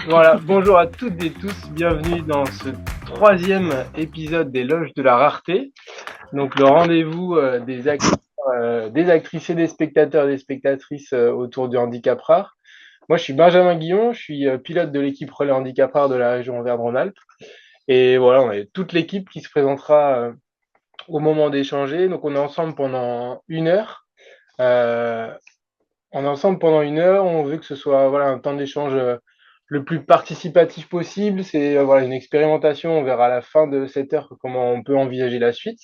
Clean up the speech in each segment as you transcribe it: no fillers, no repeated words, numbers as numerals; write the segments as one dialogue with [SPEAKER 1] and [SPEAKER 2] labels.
[SPEAKER 1] Voilà, bonjour à toutes et tous, bienvenue dans ce troisième épisode des Loges de la Rareté. Donc le rendez-vous des actrices et des spectateurs et des spectatrices autour du handicap rare. Moi je suis Benjamin Guillon, je suis pilote de l'équipe Relais Handicap Rare de la région Auvergne-Rhône-Alpes. Et voilà, on est toute l'équipe qui se présentera au moment d'échanger. Donc on est ensemble pendant une heure. Euh, on est ensemble pendant une heure, on veut que ce soit voilà, un temps d'échange le plus participatif possible. C'est voilà, une expérimentation, on verra à la fin de cette heure comment on peut envisager la suite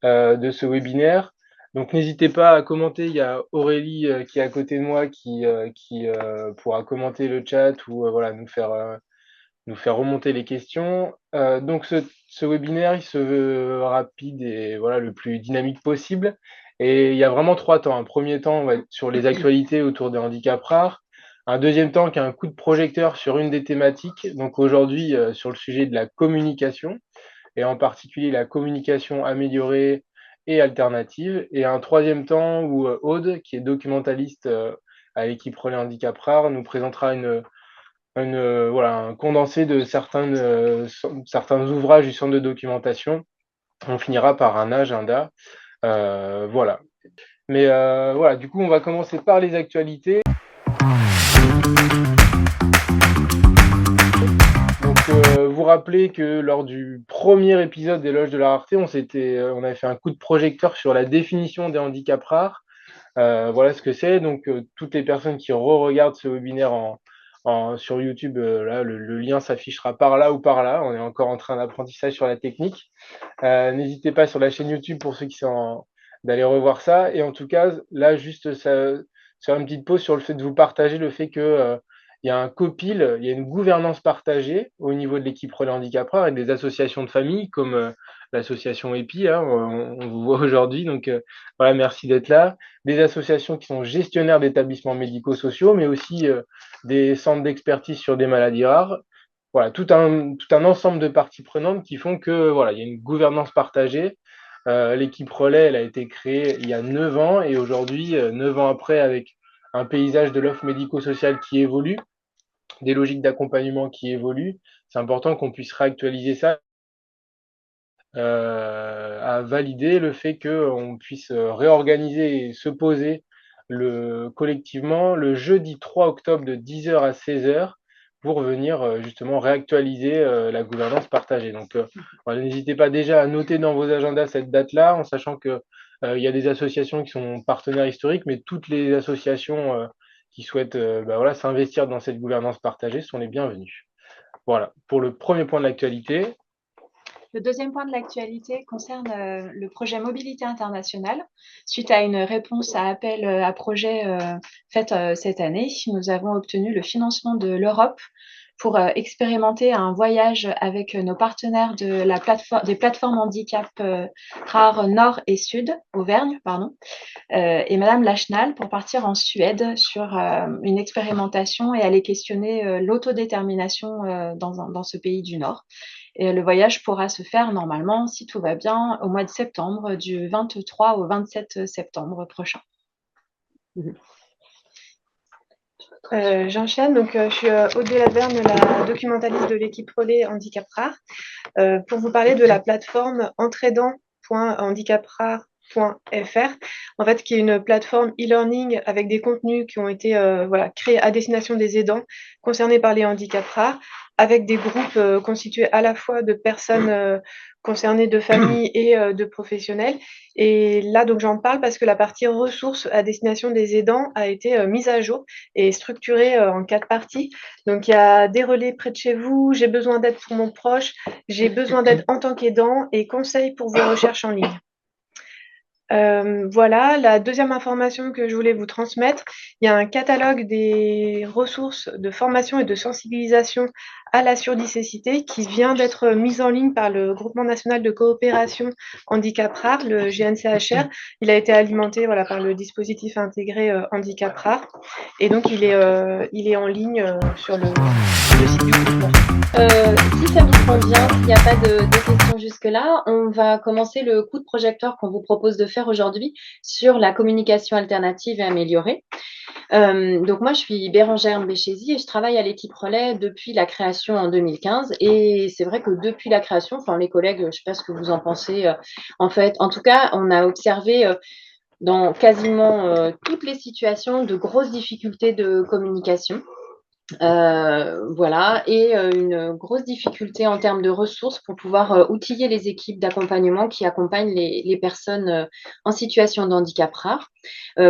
[SPEAKER 1] de ce webinaire. Donc n'hésitez pas à commenter, il y a Aurélie qui est à côté de moi qui pourra commenter le chat ou voilà, nous faire remonter les questions. Donc ce webinaire, il se veut rapide et voilà, le plus dynamique possible. Et il y a vraiment trois temps. Un premier temps, on va être sur les actualités autour des handicaps rares. Un deuxième temps qui a un coup de projecteur sur une des thématiques. Donc aujourd'hui, sur le sujet de la communication, et en particulier la communication améliorée et alternative. Et un troisième temps où Aude, qui est documentaliste à l'équipe Relais Handicap Rare, nous présentera voilà, un condensé de certains ouvrages du centre de documentation. On finira par un agenda. Voilà. Mais voilà, du coup, on va commencer par les actualités. Donc, vous rappelez que lors du premier épisode des Loges de la Rareté, on avait fait un coup de projecteur sur la définition des handicaps rares. Voilà ce que c'est. Donc, toutes les personnes qui re-regardent ce webinaire sur YouTube, là, le lien s'affichera par là ou par là. On est encore en train d'apprentissage sur la technique. N'hésitez pas sur la chaîne YouTube pour ceux qui sont d'aller revoir ça. Et en tout cas, là, juste ça, faire une petite pause sur le fait de vous partager le fait que il y a un copil, il y a une gouvernance partagée au niveau de l'équipe Relais Handicap Rare et des associations de famille comme l'association EPI, hein, on vous voit aujourd'hui. Donc voilà, merci d'être là. Des associations qui sont gestionnaires d'établissements médico-sociaux, mais aussi des centres d'expertise sur des maladies rares. Voilà, tout un ensemble de parties prenantes qui font que voilà, il y a une gouvernance partagée. L'équipe Relais, elle a été créée il y a 9 ans et aujourd'hui, 9 ans après, avec un paysage de l'offre médico-sociale qui évolue, des logiques d'accompagnement qui évoluent, c'est important qu'on puisse réactualiser ça, à valider le fait qu'on puisse réorganiser et se poser collectivement le jeudi 3 octobre de 10h à 16h pour venir justement réactualiser la gouvernance partagée. Donc voilà, n'hésitez pas déjà à noter dans vos agendas cette date-là, en sachant que il y a des associations qui sont partenaires historiques, mais toutes les associations qui souhaitent voilà, s'investir dans cette gouvernance partagée sont les bienvenues. Voilà, pour le premier point de l'actualité.
[SPEAKER 2] Le deuxième point de l'actualité concerne le projet Mobilité internationale. Suite à une réponse à appel à projet faite cette année, nous avons obtenu le financement de l'Europe pour expérimenter un voyage avec nos partenaires des plateformes handicap rares Nord et Sud, Auvergne, pardon, et Madame Lachenal pour partir en Suède sur une expérimentation et aller questionner l'autodétermination dans ce pays du Nord. Et le voyage pourra se faire normalement, si tout va bien, au mois de septembre, du 23 au 27 septembre prochain.
[SPEAKER 3] J'enchaîne, donc je suis Aude Laverne, la documentaliste de l'équipe Relais Handicap Rare, pour vous parler de la plateforme entraidant.handicaprare.fr, en fait, qui est une plateforme e-learning avec des contenus qui ont été créés à destination des aidants concernés par les handicaps rares, avec des groupes constitués à la fois de personnes concernées, de familles et de professionnels. Et là, donc, j'en parle parce que la partie ressources à destination des aidants a été mise à jour et structurée en 4 parties. Donc, il y a des relais près de chez vous, j'ai besoin d'aide pour mon proche, j'ai besoin d'aide en tant qu'aidant et conseils pour vos recherches en ligne. Voilà, la deuxième information que je voulais vous transmettre, il y a un catalogue des ressources de formation et de sensibilisation à la surdicécité qui vient d'être mis en ligne par le Groupement national de coopération handicap rare, le GNCHR. Il a été alimenté voilà, par le dispositif intégré handicap rare et donc il est en ligne sur le site du groupement.
[SPEAKER 4] Si ça vous convient, s'il n'y a pas de questions jusque-là, on va commencer le coup de projecteur qu'on vous propose de faire aujourd'hui sur la communication alternative et améliorée. Donc moi, je suis Bérangère Mbéchézy et je travaille à l'équipe Relais depuis la création en 2015. Et c'est vrai que depuis la création, enfin les collègues, je ne sais pas ce que vous en pensez, en fait, en tout cas, on a observé dans quasiment toutes les situations de grosses difficultés de communication. Voilà, et une grosse difficulté en termes de ressources pour pouvoir outiller les équipes d'accompagnement qui accompagnent les personnes en situation de handicap rare.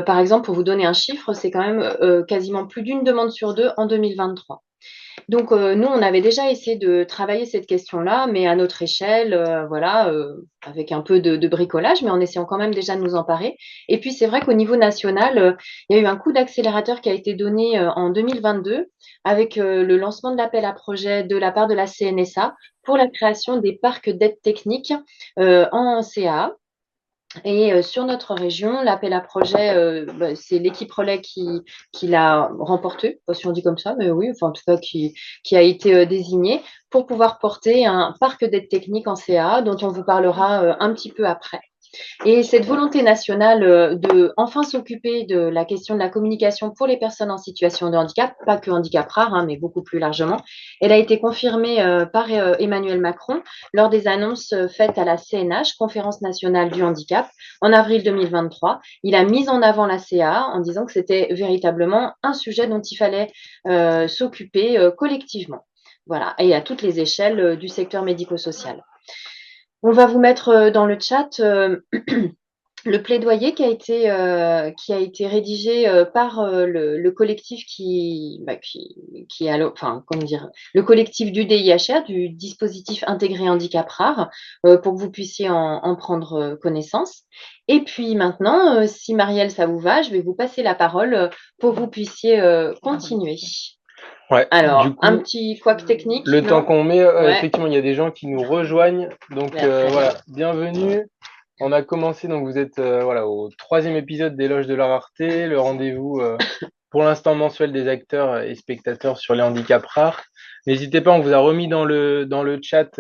[SPEAKER 4] Par exemple, pour vous donner un chiffre, c'est quand même quasiment plus d'une demande sur deux en 2023. Donc, nous, on avait déjà essayé de travailler cette question-là, mais à notre échelle, voilà, avec un peu de bricolage, mais en essayant quand même déjà de nous emparer. Et puis, c'est vrai qu'au niveau national, il y a eu un coup d'accélérateur qui a été donné en 2022 avec le lancement de l'appel à projet de la part de la CNSA pour la création des parcs d'aide technique en CA. Et sur notre région, l'appel à projet, c'est l'équipe Relais qui l'a remporté, pas si on dit comme ça, mais oui, enfin en tout cas qui a été désignée pour pouvoir porter un parc d'aide technique en CA dont on vous parlera un petit peu après. Et cette volonté nationale de enfin s'occuper de la question de la communication pour les personnes en situation de handicap, pas que handicap rare, hein, mais beaucoup plus largement, elle a été confirmée par Emmanuel Macron lors des annonces faites à la CNH, Conférence nationale du handicap, en avril 2023. Il a mis en avant la CA en disant que c'était véritablement un sujet dont il fallait s'occuper collectivement. Voilà, et à toutes les échelles du secteur médico-social. On va vous mettre dans le chat le plaidoyer qui a été rédigé par le collectif le collectif du DIHR, du dispositif intégré handicap rare, pour que vous puissiez en prendre connaissance. Et puis maintenant, si Marielle, ça vous va, je vais vous passer la parole pour que vous puissiez continuer.
[SPEAKER 1] Ouais,
[SPEAKER 4] Alors,
[SPEAKER 1] du coup,
[SPEAKER 4] un petit couac technique.
[SPEAKER 1] le temps qu'on met,
[SPEAKER 4] Ouais.
[SPEAKER 1] effectivement, il y a des gens qui nous rejoignent. Donc voilà, bienvenue. On a commencé, donc vous êtes voilà, au 3e épisode des Loges de la Rareté, le rendez-vous pour l'instant mensuel des acteurs et spectateurs sur les handicaps rares. N'hésitez pas, on vous a remis dans le chat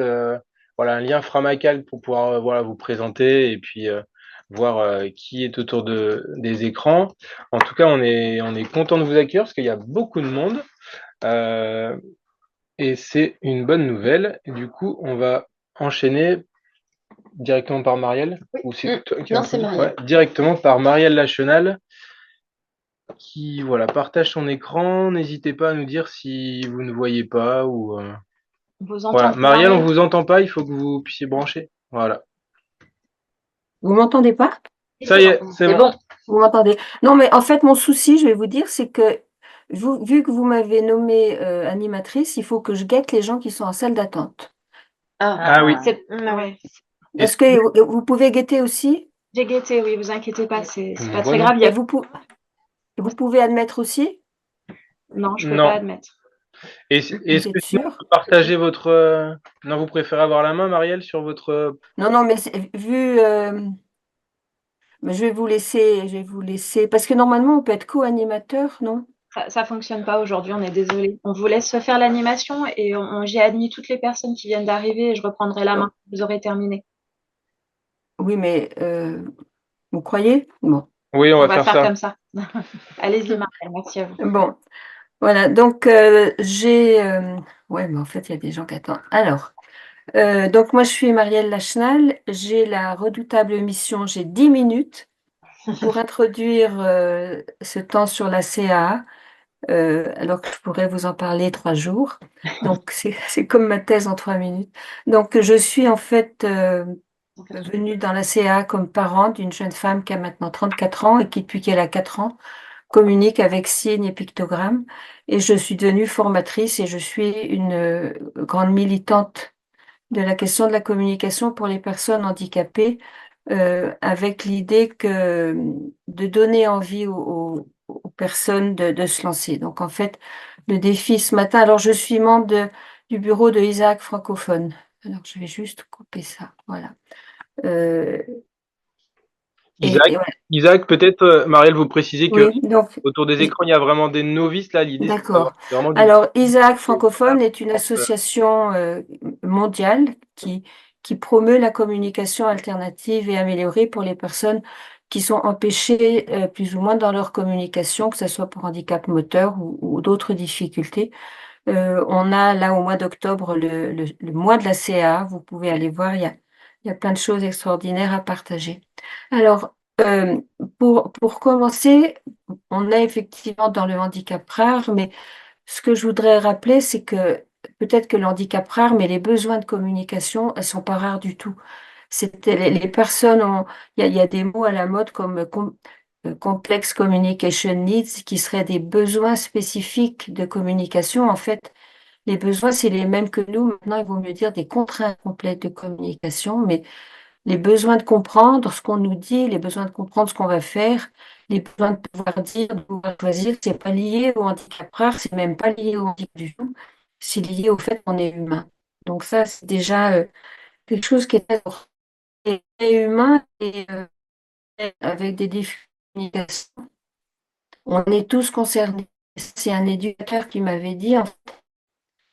[SPEAKER 1] voilà, un lien Framacal pour pouvoir voilà, vous présenter et puis voir qui est autour des écrans. En tout cas, on est content de vous accueillir parce qu'il y a beaucoup de monde. Et c'est une bonne nouvelle. Et du coup, on va enchaîner directement par Marielle. Ou c'est toi qui
[SPEAKER 4] Non, c'est Marielle.
[SPEAKER 1] Ouais, directement par Marielle Lachenal, qui voilà, partage son écran. N'hésitez pas à nous dire si vous ne voyez pas ou voilà. Marielle, on vous entend pas, il faut que vous puissiez brancher. Voilà.
[SPEAKER 5] Vous m'entendez pas?
[SPEAKER 1] Ça y est, c'est bon.
[SPEAKER 5] Vous m'entendez? Non, mais en fait, mon souci, je vais vous dire, c'est que vu que vous m'avez nommée animatrice, il faut que je guette les gens qui sont en salle d'attente.
[SPEAKER 1] Ah oui.
[SPEAKER 3] Ouais.
[SPEAKER 5] Est-ce que vous pouvez guetter aussi?
[SPEAKER 2] J'ai guetté, oui, vous inquiétez pas, c'est pas
[SPEAKER 1] Voilà.
[SPEAKER 2] très grave.
[SPEAKER 5] Et vous pouvez admettre aussi?
[SPEAKER 2] Non, je peux
[SPEAKER 1] Non.
[SPEAKER 2] pas admettre.
[SPEAKER 1] Est-ce
[SPEAKER 5] Vous
[SPEAKER 1] que
[SPEAKER 5] êtes sûr?
[SPEAKER 1] vous partagez votre non, vous préférez avoir la main, Marielle, sur votre
[SPEAKER 5] Non, mais vu... mais je vais vous laisser, parce que normalement, on peut être co-animateur, non?
[SPEAKER 2] Ça fonctionne pas aujourd'hui, on est désolé. On vous laisse faire l'animation et j'ai admis toutes les personnes qui viennent d'arriver et je reprendrai la main. Vous aurez terminé.
[SPEAKER 5] Oui, mais vous croyez? Bon.
[SPEAKER 1] Oui, on va faire ça.
[SPEAKER 2] comme ça. Allez-y, Marielle, merci à vous.
[SPEAKER 5] Bon, voilà, donc j'ai... ouais, mais en fait, il y a des gens qui attendent. Alors, donc moi, je suis Marielle Lachenal, j'ai la redoutable mission, j'ai 10 minutes pour introduire ce temps sur la CA, alors que je pourrais vous en parler 3 jours. Donc, c'est comme ma thèse en 3 minutes. Donc, je suis en fait venue dans la CA comme parent d'une jeune femme qui a maintenant 34 ans et qui, depuis qu'elle a 4 ans, communique avec signes et pictogrammes. Et je suis devenue formatrice et je suis une grande militante de la question de la communication pour les personnes handicapées avec l'idée de donner envie aux personnes de se lancer. Donc en fait, le défi ce matin, alors je suis membre du bureau de Isaac francophone. Alors je vais juste couper ça, voilà.
[SPEAKER 1] Isaac, peut-être, Marielle, vous précisez que
[SPEAKER 5] Oui, donc
[SPEAKER 1] autour des écrans, il y a vraiment des novices là. L'idée, c'est d'avoir
[SPEAKER 5] d'accord.
[SPEAKER 1] vraiment du
[SPEAKER 5] Alors, Isaac francophone est une association mondiale qui promeut la communication alternative et améliorée pour les personnes qui sont empêchées plus ou moins dans leur communication, que ce soit pour handicap moteur ou d'autres difficultés. On a là au mois d'octobre le mois de la CA. Vous pouvez aller voir, il y a plein de choses extraordinaires à partager. Alors, pour commencer, on est effectivement dans le handicap rare, mais ce que je voudrais rappeler, c'est que peut-être que le handicap rare, mais les besoins de communication, elles sont pas rares du tout. Les personnes il y a des mots à la mode comme complex communication needs qui seraient des besoins spécifiques de communication. En fait, les besoins, c'est les mêmes que nous. Maintenant, il vaut mieux dire des contraintes complètes de communication, mais les besoins de comprendre ce qu'on nous dit, les besoins de comprendre ce qu'on va faire, les besoins de pouvoir dire, de pouvoir choisir, c'est pas lié au handicap rare, c'est même pas lié au handicap du tout, c'est lié au fait qu'on est humain. Donc ça, c'est déjà quelque chose qui est très important. Et humain et avec des défis de communication. On est tous concernés. C'est un éducateur qui m'avait dit, en fait,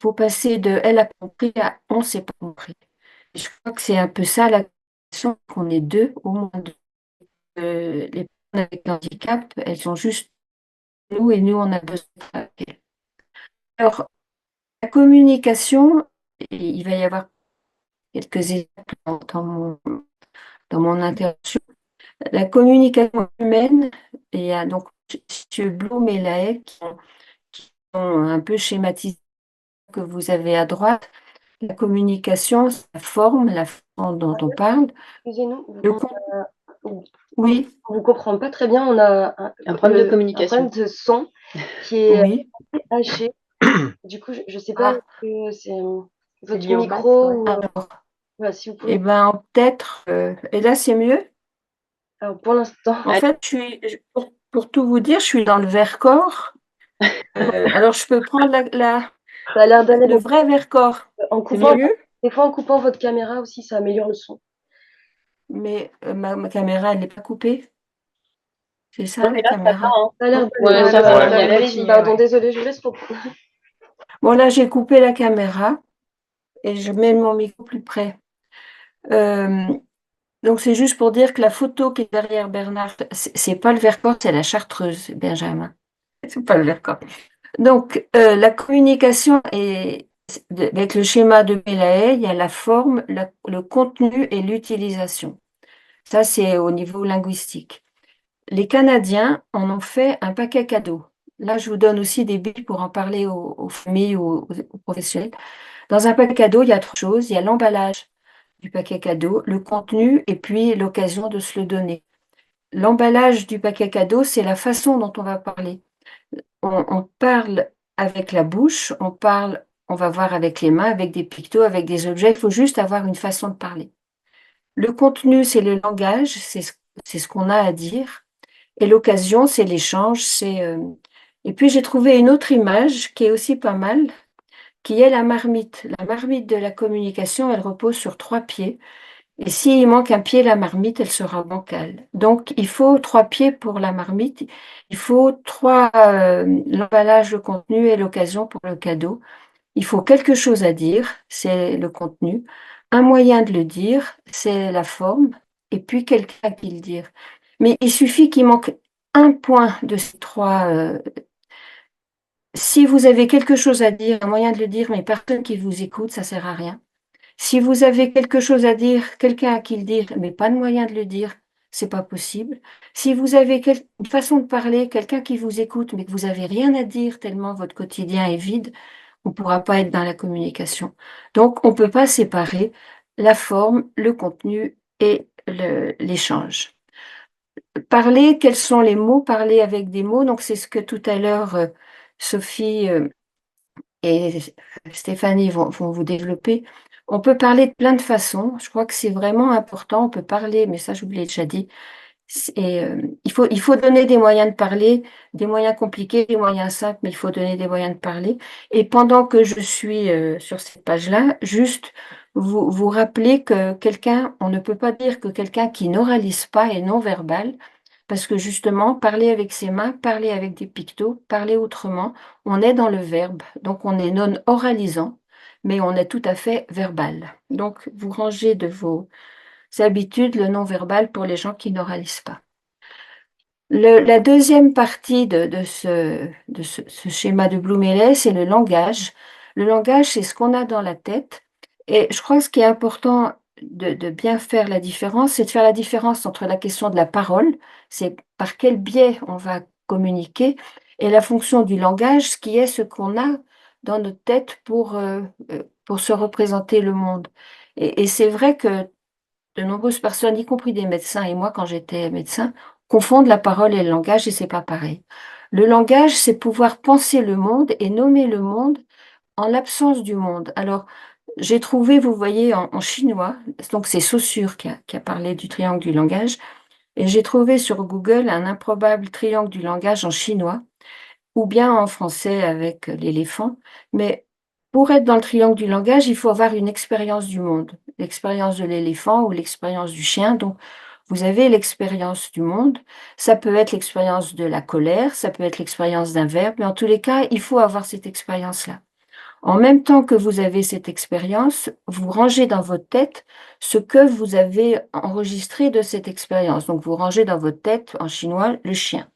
[SPEAKER 5] faut passer de elle a compris à on s'est pas compris. Et je crois que c'est un peu ça la question, qu'on est deux, au moins deux. Les personnes avec handicap, elles sont juste nous et nous, on a besoin d'elles. Alors, la communication, il va y avoir quelques étapes dans mon intervention. La communication humaine, il y a donc M. Blum et Lahaye qui ont un peu schématisé que vous avez à droite. La communication, c'est la forme dont on parle.
[SPEAKER 6] Excusez-nous,
[SPEAKER 5] Le Oui,
[SPEAKER 6] on ne comprend pas très bien. On a
[SPEAKER 4] Un problème de
[SPEAKER 6] un
[SPEAKER 4] communication.
[SPEAKER 6] problème de son qui est
[SPEAKER 5] oui.
[SPEAKER 6] haché. Du coup, je ne sais pas
[SPEAKER 5] Ah,
[SPEAKER 6] que c'est votre
[SPEAKER 2] lié au
[SPEAKER 6] micro
[SPEAKER 2] masque,
[SPEAKER 6] ou
[SPEAKER 5] alors,
[SPEAKER 6] voilà, si vous pouvez.
[SPEAKER 5] eh ben, peut-être. Et là, c'est mieux.
[SPEAKER 6] Alors pour l'instant,
[SPEAKER 5] En fait, pour tout vous dire, je suis dans le Vercors. Alors, je peux prendre
[SPEAKER 6] ça a l'air d'aller
[SPEAKER 5] le vrai Vercors.
[SPEAKER 6] en
[SPEAKER 5] C'est
[SPEAKER 6] coupant.
[SPEAKER 5] mieux,
[SPEAKER 6] Des fois, en coupant votre caméra aussi, ça améliore le son.
[SPEAKER 5] mais ma caméra, elle n'est pas coupée. C'est ça,
[SPEAKER 4] Non, mais
[SPEAKER 5] la
[SPEAKER 4] là, ça va,
[SPEAKER 5] caméra.
[SPEAKER 4] hein.
[SPEAKER 6] Ça a l'air
[SPEAKER 4] Ouais,
[SPEAKER 6] d'aller.
[SPEAKER 4] ça va,
[SPEAKER 1] Ouais.
[SPEAKER 4] y aller.
[SPEAKER 2] Allez-y,
[SPEAKER 6] Pardon,
[SPEAKER 2] ouais.
[SPEAKER 6] désolée, je vous laisse reprendre.
[SPEAKER 5] Bon, là, j'ai coupé la caméra et je mets mon micro plus près. Euh, donc, c'est juste pour dire que la photo qui est derrière Bernard, c'est pas le Vercors, c'est la Chartreuse, Benjamin. C'est pas le Vercors. Donc, la communication avec le schéma de Melahaye, il y a la forme, le contenu et l'utilisation. Ça, c'est au niveau linguistique. Les Canadiens en ont fait un paquet cadeau. Là, je vous donne aussi des billes pour en parler aux familles ou aux professionnels. Dans un paquet cadeau, il y a trois choses. Il y a l'emballage du paquet cadeau, le contenu et puis l'occasion de se le donner. L'emballage du paquet cadeau, c'est la façon dont on va parler. On parle avec la bouche, on va voir avec les mains, avec des pictos, avec des objets. Il faut juste avoir une façon de parler. Le contenu, c'est le langage, c'est ce qu'on a à dire. Et l'occasion, c'est l'échange. Et puis, j'ai trouvé une autre image qui est aussi pas mal, qui est la marmite. La marmite de la communication, elle repose sur trois pieds. Et s'il manque un pied, la marmite, elle sera bancale. Donc, il faut trois pieds pour la marmite. Il faut l'emballage, le contenu et l'occasion pour le cadeau. Il faut quelque chose à dire, c'est le contenu. Un moyen de le dire, c'est la forme. Et puis, quelqu'un qui le dire. Mais il suffit qu'il manque un point de ces trois. Si vous avez quelque chose à dire, un moyen de le dire, mais personne qui vous écoute, ça sert à rien. Si vous avez quelque chose à dire, quelqu'un à qui le dire, mais pas de moyen de le dire, c'est pas possible. Si vous avez une façon de parler, quelqu'un qui vous écoute, mais que vous avez rien à dire tellement votre quotidien est vide, on ne pourra pas être dans la communication. Donc, on ne peut pas séparer la forme, le contenu et l'échange. Parler, quels sont les mots? Parler avec des mots. Donc, c'est ce que tout à l'heure, Sophie et Stéphanie vont vous développer. On peut parler de plein de façons. Je crois que c'est vraiment important. On peut parler, mais ça, je vous l'ai déjà dit. Il faut donner des moyens de parler, des moyens compliqués, des moyens simples, mais il faut donner des moyens de parler. Et pendant que je suis sur cette page-là, juste vous rappeler que quelqu'un, on ne peut pas dire que quelqu'un qui n'oralise pas est non-verbal, parce que justement, parler avec ses mains, parler avec des pictos, parler autrement, on est dans le verbe, donc on est non-oralisant, mais on est tout à fait verbal. Donc, vous rangez de vos habitudes le non-verbal pour les gens qui n'oralisent pas. La deuxième partie ce schéma de Bloom-Hélès, c'est le langage. Le langage, c'est ce qu'on a dans la tête. Et je crois que ce qui est important de bien faire la différence, c'est de faire la différence entre la question de la parole, c'est par quel biais on va communiquer, et la fonction du langage, ce qui est ce qu'on a dans notre tête pour se représenter le monde. Et c'est vrai que de nombreuses personnes, y compris des médecins, et moi quand j'étais médecin, confondent la parole et le langage et c'est pas pareil. Le langage, c'est pouvoir penser le monde et nommer le monde en l'absence du monde. Alors, j'ai trouvé, vous voyez, en chinois, donc c'est Saussure qui a parlé du triangle du langage, et j'ai trouvé sur Google un improbable triangle du langage en chinois, ou bien en français avec l'éléphant. Mais pour être dans le triangle du langage, il faut avoir une expérience du monde, l'expérience de l'éléphant ou l'expérience du chien. Donc, vous avez l'expérience du monde. Ça peut être l'expérience de la colère, ça peut être l'expérience d'un verbe, mais en tous les cas, il faut avoir cette expérience-là. En même temps que vous avez cette expérience, vous rangez dans votre tête ce que vous avez enregistré de cette expérience. Donc, vous rangez dans votre tête, en chinois, le chien.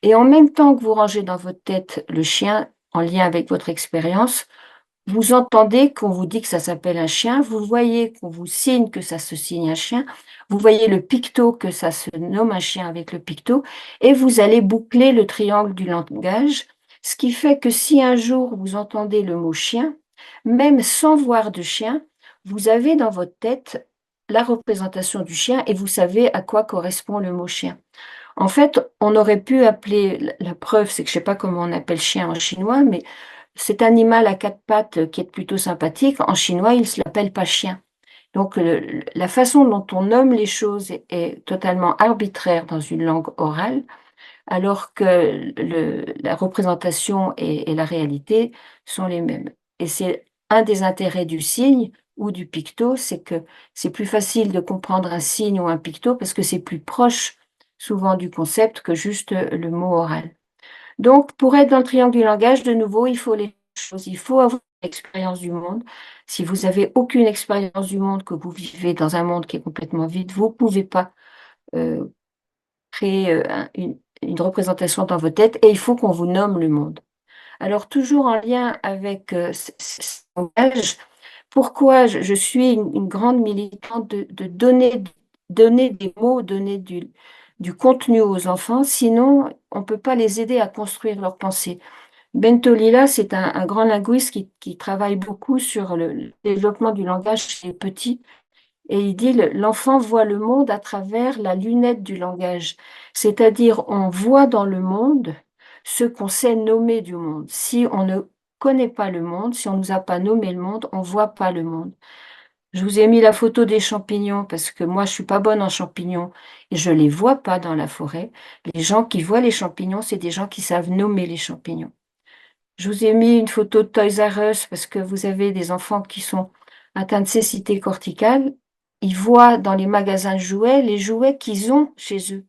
[SPEAKER 5] Et en même temps que vous rangez dans votre tête le chien en lien avec votre expérience, vous entendez qu'on vous dit que ça s'appelle un chien, vous voyez qu'on vous signe que ça se signe un chien, vous voyez le picto que ça se nomme un chien avec le picto, et vous allez boucler le triangle du langage, ce qui fait que si un jour vous entendez le mot chien, même sans voir de chien, vous avez dans votre tête la représentation du chien et vous savez à quoi correspond le mot chien. En fait, on aurait pu appeler, la preuve, c'est que je ne sais pas comment on appelle chien en chinois, mais cet animal à quatre pattes qui est plutôt sympathique, en chinois, il ne l'appelle pas chien. Donc, la façon dont on nomme les choses est totalement arbitraire dans une langue orale, alors que la représentation et la réalité sont les mêmes. Et c'est un des intérêts du signe ou du picto, c'est que c'est plus facile de comprendre un signe ou un picto parce que c'est plus proche souvent du concept que juste le mot oral. Donc, pour être dans le triangle du langage, de nouveau, il faut les choses. Il faut avoir l'expérience du monde. Si vous n'avez aucune expérience du monde, que vous vivez dans un monde qui est complètement vide, vous ne pouvez pas euh, créer une représentation dans votre tête et il faut qu'on vous nomme le monde. Alors, toujours en lien avec ce langage, pourquoi je suis une grande militante de donner des mots, donner du contenu aux enfants, sinon on ne peut pas les aider à construire leur pensée. Bentolila, c'est un grand linguiste qui travaille beaucoup sur le développement du langage chez les petits. Et il dit, l'enfant voit le monde à travers la lunette du langage. C'est-à-dire, on voit dans le monde ce qu'on sait nommer du monde. Si on ne connaît pas le monde, si on ne nous a pas nommé le monde, on ne voit pas le monde. Je vous ai mis la photo des champignons parce que moi, je suis pas bonne en champignons et je les vois pas dans la forêt. Les gens qui voient les champignons, c'est des gens qui savent nommer les champignons. Je vous ai mis une photo de Toys R Us parce que vous avez des enfants qui sont atteints de cécité corticale. Ils voient dans les magasins de jouets les jouets qu'ils ont chez eux.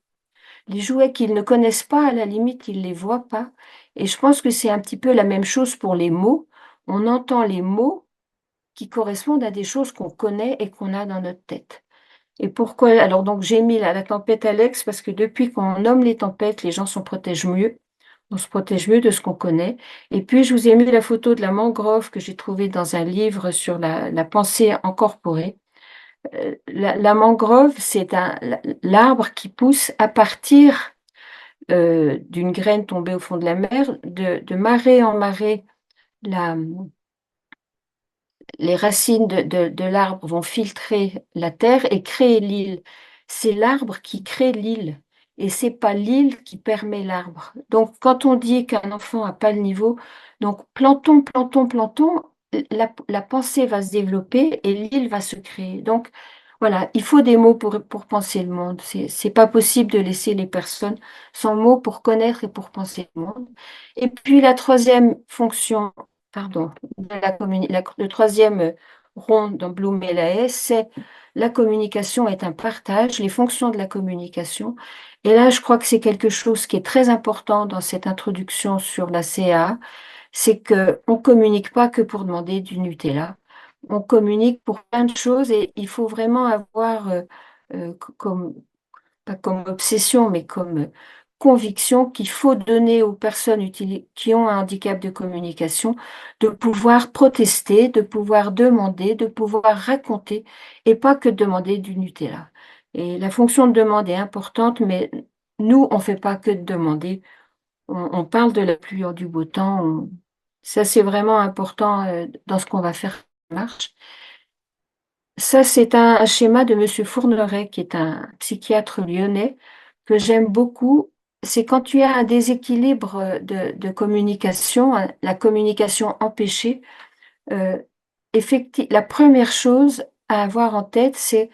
[SPEAKER 5] Les jouets qu'ils ne connaissent pas, à la limite, ils ne les voient pas. Et je pense que c'est un petit peu la même chose pour les mots. On entend les mots qui correspondent à des choses qu'on connaît et qu'on a dans notre tête. Et pourquoi? Alors donc j'ai mis la tempête Alex parce que depuis qu'on nomme les tempêtes, les gens s'en protègent mieux. On se protège mieux de ce qu'on connaît. Et puis, je vous ai mis la photo de la mangrove que j'ai trouvée dans un livre sur la pensée incorporée. La mangrove, c'est l'arbre qui pousse à partir d'une graine tombée au fond de la mer, de marée en marée. Les racines de l'arbre vont filtrer la terre et créer l'île. C'est l'arbre qui crée l'île et c'est pas l'île qui permet l'arbre. Donc, quand on dit qu'un enfant n'a pas le niveau, donc plantons, plantons, plantons, la pensée va se développer et l'île va se créer. Donc, voilà, il faut des mots pour penser le monde. C'est pas possible de laisser les personnes sans mots pour connaître et pour penser le monde. Et puis, la troisième fonction, pardon, le troisième rond dans Bloom et Lahaye, c'est la communication est un partage, les fonctions de la communication. Et là, je crois que c'est quelque chose qui est très important dans cette introduction sur la CA, c'est qu'on ne communique pas que pour demander du Nutella. On communique pour plein de choses et il faut vraiment avoir, comme, pas comme obsession, mais comme conviction qu'il faut donner aux personnes qui ont un handicap de communication de pouvoir protester, de pouvoir demander, de pouvoir raconter et pas que demander du Nutella. Et la fonction de demande est importante, mais nous, on ne fait pas que de demander. On parle de la pluie en du beau temps. Ça, c'est vraiment important dans ce qu'on va faire en marche. Ça, c'est un schéma de Monsieur Fourneret, qui est un psychiatre lyonnais, que j'aime beaucoup. C'est quand tu as un déséquilibre de communication, la communication empêchée, la première chose à avoir en tête, c'est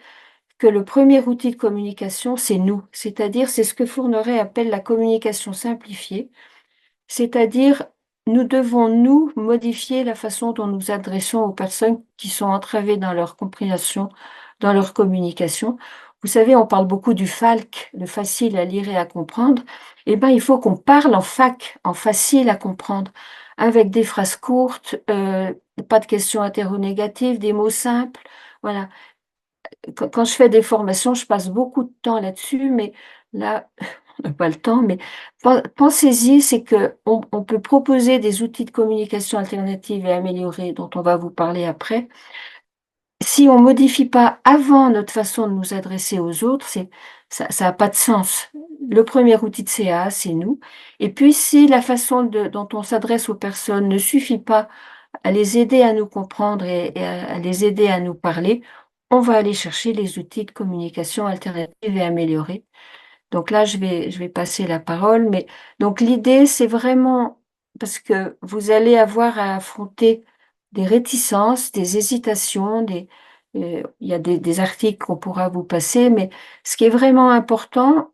[SPEAKER 5] que le premier outil de communication, c'est nous. C'est-à-dire, c'est ce que Fourneret appelle la communication simplifiée. C'est-à-dire, nous devons, nous, modifier la façon dont nous adressons aux personnes qui sont entravées dans leur compréhension, dans leur communication. Vous savez, on parle beaucoup du FALC, le facile à lire et à comprendre. Eh bien, il faut qu'on parle en FAC, en facile à comprendre, avec des phrases courtes, pas de questions interrogatives, des mots simples. Voilà. Quand je fais des formations, je passe beaucoup de temps là-dessus, mais là, on n'a pas le temps, mais pensez-y, c'est qu'on peut proposer des outils de communication alternative et améliorés dont on va vous parler après. Si on ne modifie pas avant notre façon de nous adresser aux autres, ça n'a pas de sens. Le premier outil de CA, c'est nous. Et puis, si la façon dont on s'adresse aux personnes ne suffit pas à les aider à nous comprendre et à les aider à nous parler, on va aller chercher les outils de communication alternative et améliorés. Donc là, je vais passer la parole. Mais donc l'idée, c'est vraiment parce que vous allez avoir à affronter des réticences, des hésitations, il y a des articles qu'on pourra vous passer, mais ce qui est vraiment important,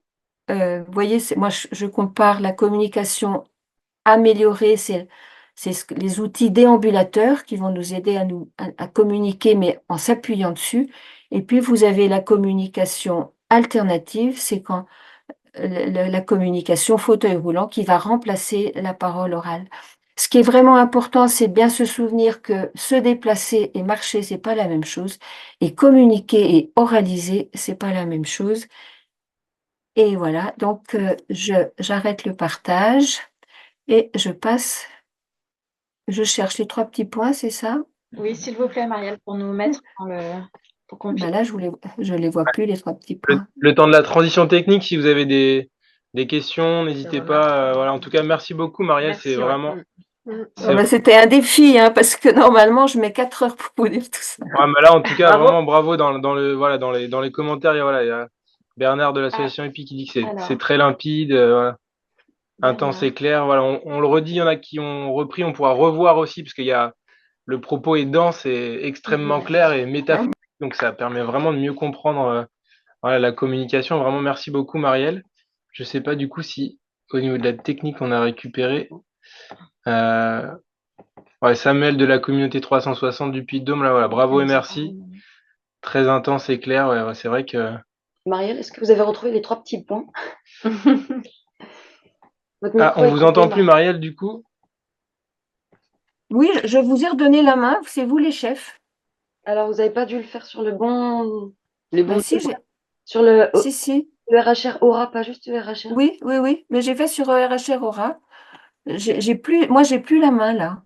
[SPEAKER 5] vous voyez, moi je compare la communication améliorée, c'est les outils déambulateurs qui vont nous aider à communiquer, mais en s'appuyant dessus. Et puis vous avez la communication alternative, c'est quand la communication fauteuil roulant qui va remplacer la parole orale. Ce qui est vraiment important, c'est bien se souvenir que se déplacer et marcher, c'est pas la même chose, et communiquer et oraliser, c'est pas la même chose. Et voilà, donc j'arrête le partage et je cherche les 3 petits points, c'est ça?
[SPEAKER 2] Oui, s'il vous plaît, Marielle, pour nous mettre pour qu'on puisse.
[SPEAKER 5] Ben là, je les vois plus, les 3 petits points.
[SPEAKER 1] Le temps de la transition technique, si vous avez des questions, n'hésitez pas. Voilà. En tout cas, merci beaucoup, Marielle.
[SPEAKER 2] Merci,
[SPEAKER 1] c'est
[SPEAKER 2] ouais.
[SPEAKER 1] vraiment.
[SPEAKER 5] C'était un défi, hein, parce que normalement, je mets 4 heures pour vous dire tout ça.
[SPEAKER 1] Ouais, mais là, en tout cas,
[SPEAKER 6] Bravo.
[SPEAKER 1] vraiment bravo dans les commentaires. Il y a Bernard de l'association EPI qui dit que c'est très limpide, voilà, intense et clair. Voilà, on le redit. Il y en a qui ont repris. On pourra revoir aussi parce qu'il y a le propos est dense et extrêmement clair et métaphorique. Donc ça permet vraiment de mieux comprendre voilà, la communication. Vraiment, merci beaucoup, Marielle. Je sais pas du coup si au niveau de la technique on a récupéré. Ouais, Samuel de la communauté 360 du Puy-de-Dôme, là, voilà, bravo et merci. Très intense et clair, ouais, c'est vrai que.
[SPEAKER 6] Marielle, est-ce que vous avez retrouvé les 3 petits points? Votre
[SPEAKER 1] Ah,
[SPEAKER 6] micro
[SPEAKER 1] on
[SPEAKER 6] est
[SPEAKER 1] vous
[SPEAKER 6] coupé,
[SPEAKER 1] entend plus, Marielle, du coup?
[SPEAKER 5] Oui, je vous ai redonné la main, c'est vous les chefs.
[SPEAKER 6] Alors, vous n'avez pas dû le faire sur le bon.
[SPEAKER 5] Ben si,
[SPEAKER 6] Sur le
[SPEAKER 5] si.
[SPEAKER 6] le RHR Aura, pas juste le RHR.
[SPEAKER 5] Oui, mais j'ai fait sur RHR Aura. J'ai plus la main là.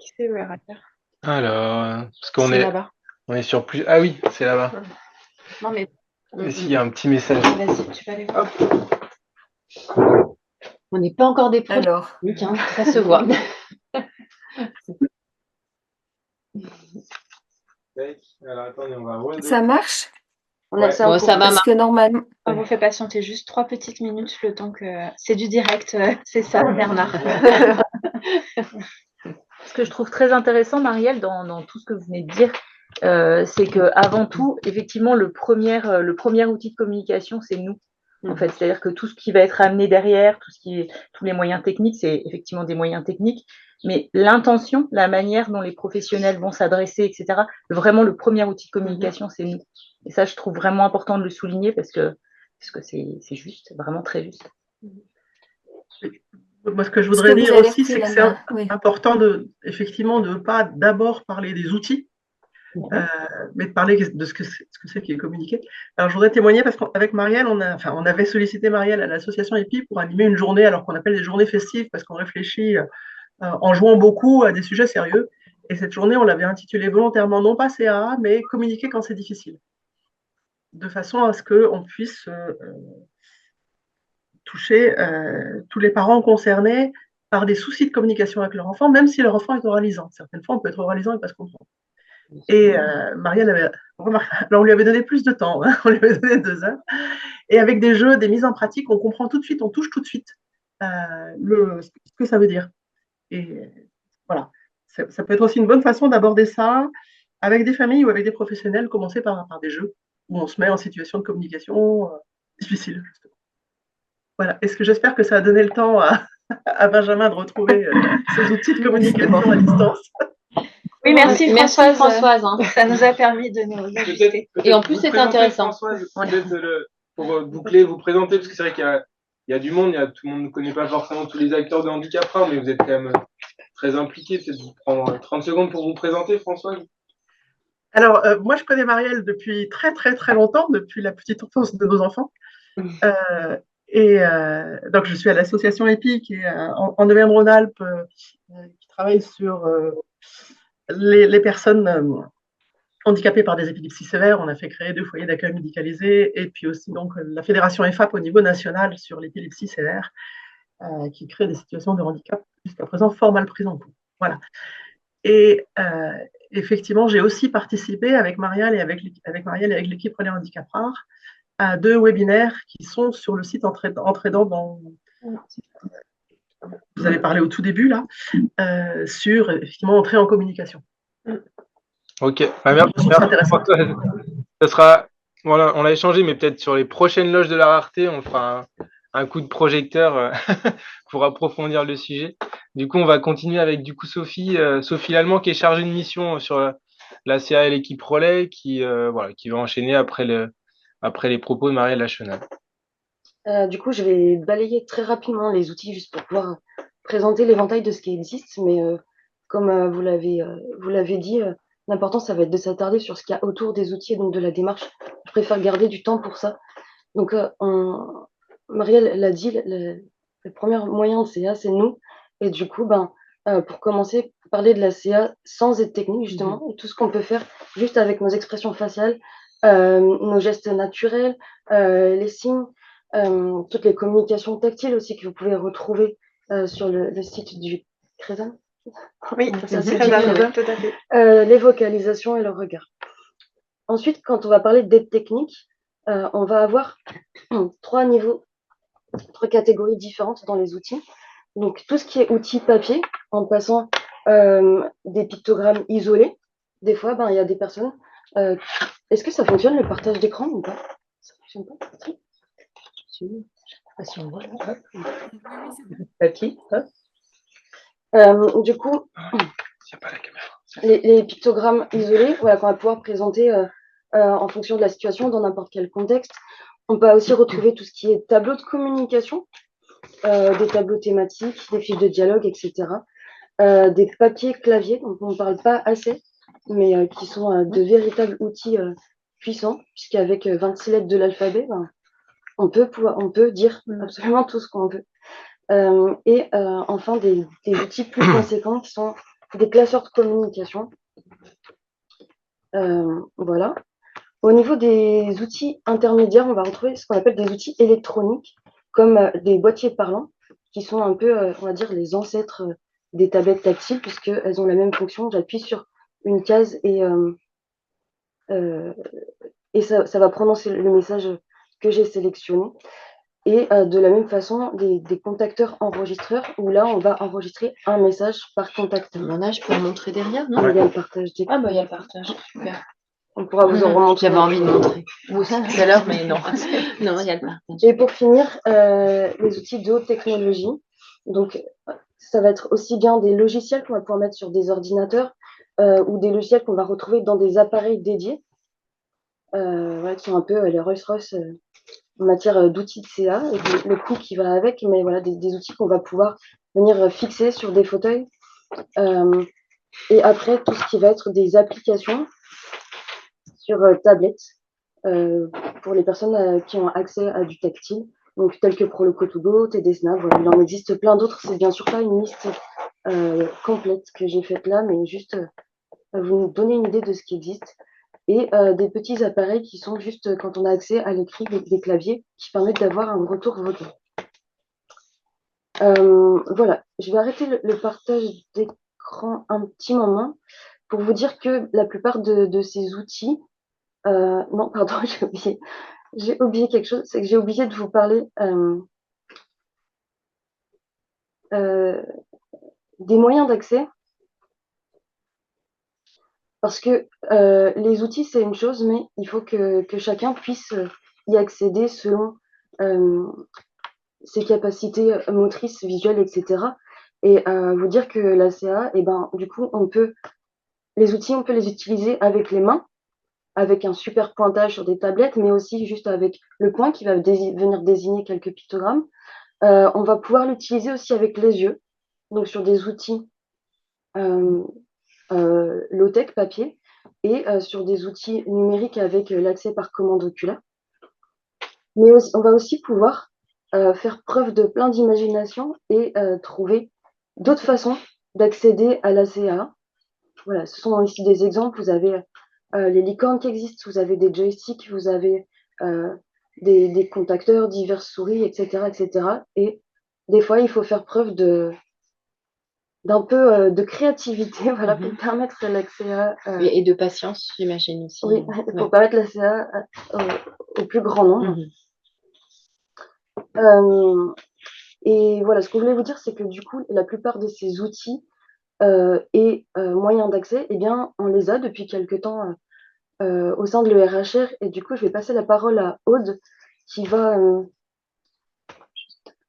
[SPEAKER 3] Qui c'est le RHR?
[SPEAKER 1] Alors, parce qu'on
[SPEAKER 3] C'est
[SPEAKER 1] est,
[SPEAKER 3] là-bas.
[SPEAKER 1] on est sur plus. Ah oui, c'est là-bas.
[SPEAKER 2] Non, mais
[SPEAKER 1] Et s'il y a un petit message.
[SPEAKER 2] vas-y, tu vas aller voir.
[SPEAKER 4] On n'est pas encore des pros
[SPEAKER 5] Alors,
[SPEAKER 4] techniques, hein, ça se voit.
[SPEAKER 1] Alors attendez, on va
[SPEAKER 5] ça marche?
[SPEAKER 6] On a
[SPEAKER 1] Ouais.
[SPEAKER 6] ça en
[SPEAKER 4] Bon, ça
[SPEAKER 6] cours.
[SPEAKER 4] va
[SPEAKER 5] Parce que normalement,
[SPEAKER 2] On vous fait patienter juste 3 petites minutes, le temps que c'est du direct, c'est ça, Bernard.
[SPEAKER 7] Ce que je trouve très intéressant, Marielle, dans tout ce que vous venez de dire, c'est qu'avant tout, effectivement, le premier outil de communication, c'est nous. En fait, c'est-à-dire que tout ce qui va être amené derrière, tous les moyens techniques, c'est effectivement des moyens techniques, mais l'intention, la manière dont les professionnels vont s'adresser, etc., vraiment le premier outil de communication, c'est nous. Et ça, je trouve vraiment important de le souligner parce que c'est juste, vraiment très juste.
[SPEAKER 8] Moi, ce que je
[SPEAKER 5] Est-ce
[SPEAKER 8] voudrais
[SPEAKER 5] que vous
[SPEAKER 8] dire
[SPEAKER 5] avez
[SPEAKER 8] aussi,
[SPEAKER 5] pris
[SPEAKER 8] c'est que
[SPEAKER 5] la
[SPEAKER 8] c'est
[SPEAKER 5] main? Oui.
[SPEAKER 8] important effectivement, de ne pas d'abord parler des outils, mais de parler de ce que c'est qui est communiqué. Alors, je voudrais témoigner parce qu'avec Marielle, on avait sollicité Marielle à l'association EPI pour animer une journée, alors qu'on appelle des journées festives, parce qu'on réfléchit en jouant beaucoup à des sujets sérieux. Et cette journée, on l'avait intitulée volontairement, non pas CAA, mais communiquer quand c'est difficile. De façon à ce qu'on puisse toucher tous les parents concernés par des soucis de communication avec leur enfant, même si leur enfant est oralisant. Certaines fois, on peut être oralisant et pas se comprendre. Et Marielle avait remarqué, alors on lui avait donné plus de temps, hein, on lui avait donné 2 heures, et avec des jeux, des mises en pratique, on comprend tout de suite, on touche tout de suite ce que ça veut dire. Et voilà, ça peut être aussi une bonne façon d'aborder ça avec des familles ou avec des professionnels, commencer par des jeux où on se met en situation de communication difficile, justement. Voilà. Est-ce que j'espère que ça a donné le temps à Benjamin de retrouver ses outils de communication à distance.
[SPEAKER 2] Oui, merci Françoise.
[SPEAKER 4] Hein.
[SPEAKER 2] Ça nous a permis de nous ajuster.
[SPEAKER 4] Et en plus, c'est intéressant.
[SPEAKER 1] Françoise, pour boucler, vous présenter, parce que c'est vrai qu'il y a du monde, tout le monde ne connaît pas forcément tous les acteurs de handicap rare, mais vous êtes quand même très impliqués. Peut-être vous prendre 30 secondes pour vous présenter, Françoise.
[SPEAKER 8] Alors, moi, je connais Marielle depuis très, très, très longtemps, depuis la petite enfance de nos enfants. Donc, je suis à l'association EPI, qui est en Auvergne-Rhône-Alpes, qui travaille sur les personnes handicapées par des épilepsies sévères. On a fait créer 2 foyers d'accueil médicalisés, et puis aussi donc la fédération EFAP au niveau national sur l'épilepsie sévère, qui crée des situations de handicap jusqu'à présent fort mal prises en compte. Voilà. Et effectivement, j'ai aussi participé avec Marielle et avec l'équipe Relais Handicap Rare à 2 webinaires qui sont sur le site Entraidant dans. Vous avez parlé au tout début là, sur effectivement entrer en communication.
[SPEAKER 1] Ok, merci. Ça sera, voilà, on l'a échangé, mais peut-être sur les prochaines loges de la rareté, on fera un coup de projecteur pour approfondir le sujet. Du coup, on va continuer avec Sophie Lallemand, qui est chargée de mission sur la CA et l'équipe Relais, qui va enchaîner après les propos de Marielle Lachenal.
[SPEAKER 6] Du coup, je vais balayer très rapidement les outils juste pour pouvoir présenter l'éventail de ce qui existe. Mais comme vous l'avez dit, l'important, ça va être de s'attarder sur ce qu'il y a autour des outils et donc de la démarche. Je préfère garder du temps pour ça. Donc, Marielle l'a dit, le premier moyen de CA, c'est nous. Et du coup, pour commencer, parler de la CA sans être technique, justement, et tout ce qu'on peut faire juste avec nos expressions faciales, nos gestes naturels, les signes, toutes les communications tactiles aussi que vous pouvez retrouver sur le site du Crédin.
[SPEAKER 3] Oui,
[SPEAKER 6] c'est
[SPEAKER 3] Crédin, tout à fait.
[SPEAKER 6] Les vocalisations et le regard. Ensuite, quand on va parler d'aide technique, on va avoir 3 niveaux, 3 catégories différentes dans les outils. Donc, tout ce qui est outils papier, en passant des pictogrammes isolés. Des fois, il y a des personnes. Est-ce que ça fonctionne le partage d'écran ou pas? Ça fonctionne pas? Si on voit là, hop. Papier, hop. Du coup, les pictogrammes isolés, voilà, qu'on va pouvoir présenter en fonction de la situation dans n'importe quel contexte. On peut aussi retrouver tout ce qui est tableau de communication, des tableaux thématiques, des fiches de dialogue, etc. Des papiers claviers dont on ne parle pas assez, mais qui sont de véritables outils puissants, puisqu'avec 26 lettres de l'alphabet, on peut dire absolument tout ce qu'on veut. Et enfin, des outils plus conséquents qui sont des classeurs de communication. Voilà. Au niveau des outils intermédiaires, on va retrouver ce qu'on appelle des outils électroniques, comme des boîtiers parlants, qui sont un peu, on va dire, les ancêtres des tablettes tactiles, puisqu'elles ont la même fonction. J'appuie sur une case et ça va prononcer le message que j'ai sélectionné. Et de la même façon, des contacteurs enregistreurs, où là, on va enregistrer un message par contacteur.
[SPEAKER 4] Je peux en montrer derrière, non?
[SPEAKER 6] Il y a le partage d'écran.
[SPEAKER 4] Ah, bah, il y a le partage, super.
[SPEAKER 6] On pourra vous en remontrer.
[SPEAKER 4] J'avais envie de montrer. Moi aussi tout à l'heure, mais non. Non, il y a le partage.
[SPEAKER 6] Et pour finir, les outils de haute technologie. Donc, ça va être aussi bien des logiciels qu'on va pouvoir mettre sur des ordinateurs ou des logiciels qu'on va retrouver dans des appareils dédiés, voilà, qui sont un peu les Rolls-Royce en matière d'outils de CA et le coût qui va avec, mais voilà, des outils qu'on va pouvoir venir fixer sur des fauteuils. Et après, tout ce qui va être des applications sur tablette pour les personnes qui ont accès à du tactile, donc tels que Proloco2Go, TD Snap, voilà, il en existe plein d'autres. C'est bien sûr pas une liste complète que j'ai faite là, mais juste vous donner une idée de ce qui existe. Et des petits appareils qui sont juste quand on a accès à l'écrit, des claviers qui permettent d'avoir un retour vocal. Voilà, je vais arrêter le partage d'écran un petit moment pour vous dire que la plupart de ces outils, non, pardon, j'ai oublié quelque chose, c'est que j'ai oublié de vous parler des moyens d'accès. Parce que les outils, c'est une chose, mais il faut que chacun puisse y accéder selon ses capacités motrices, visuelles, etc. Et vous dire que la CA, eh ben, du coup, les outils, on peut les utiliser avec les mains, avec un super pointage sur des tablettes, mais aussi juste avec le poing qui va venir désigner quelques pictogrammes. On va pouvoir l'utiliser aussi avec les yeux, donc sur des outils low-tech papier et sur des outils numériques avec l'accès par commande oculaire. Mais aussi, on va aussi pouvoir faire preuve de plein d'imagination et trouver d'autres façons d'accéder à la CA. Voilà, ce sont ici des exemples. Vous avez les licornes qui existent, vous avez des joysticks, vous avez des contacteurs, diverses souris, etc., etc. Et des fois, il faut faire preuve d'un peu de créativité, voilà, pour permettre l'accès à...
[SPEAKER 4] Et de patience, j'imagine aussi.
[SPEAKER 6] Oui, pour permettre l'accès au plus grand nombre. Et voilà, ce que je voulais vous dire, c'est que du coup, la plupart de ces outils et moyens d'accès, eh bien, on les a depuis quelque temps au sein de l'ERHR. Et du coup, je vais passer la parole à Aude, qui va...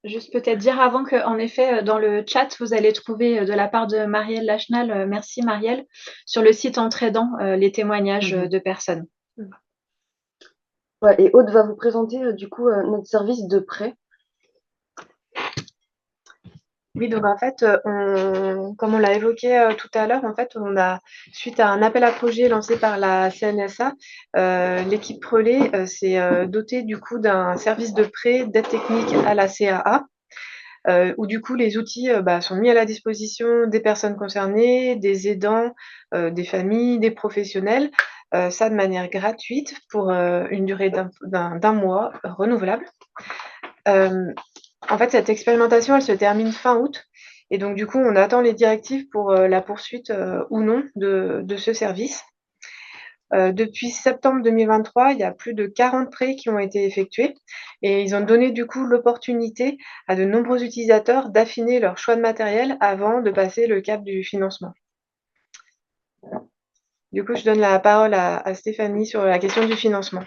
[SPEAKER 2] Juste peut-être dire avant qu'en effet, dans le chat, vous allez trouver de la part de Marielle Lachenal, merci Marielle, sur le site Entraidant, les témoignages de personnes.
[SPEAKER 6] Ouais, et Aude va vous présenter du coup notre service de prêt.
[SPEAKER 3] Oui, donc en fait, comme on l'a évoqué tout à l'heure, en fait, suite à un appel à projet lancé par la CNSA, l'équipe Relais s'est dotée du coup d'un service de prêt d'aide technique à la CAA, où du coup les outils sont mis à la disposition des personnes concernées, des aidants, des familles, des professionnels, ça de manière gratuite pour une durée d'un mois renouvelable. En fait, cette expérimentation, elle se termine fin août. Et donc, du coup, on attend les directives pour la poursuite ou non de ce service. Depuis septembre 2023, il y a plus de 40 prêts qui ont été effectués et ils ont donné du coup l'opportunité à de nombreux utilisateurs d'affiner leur choix de matériel avant de passer le cap du financement. Du coup, je donne la parole à Stéphanie sur la question du financement.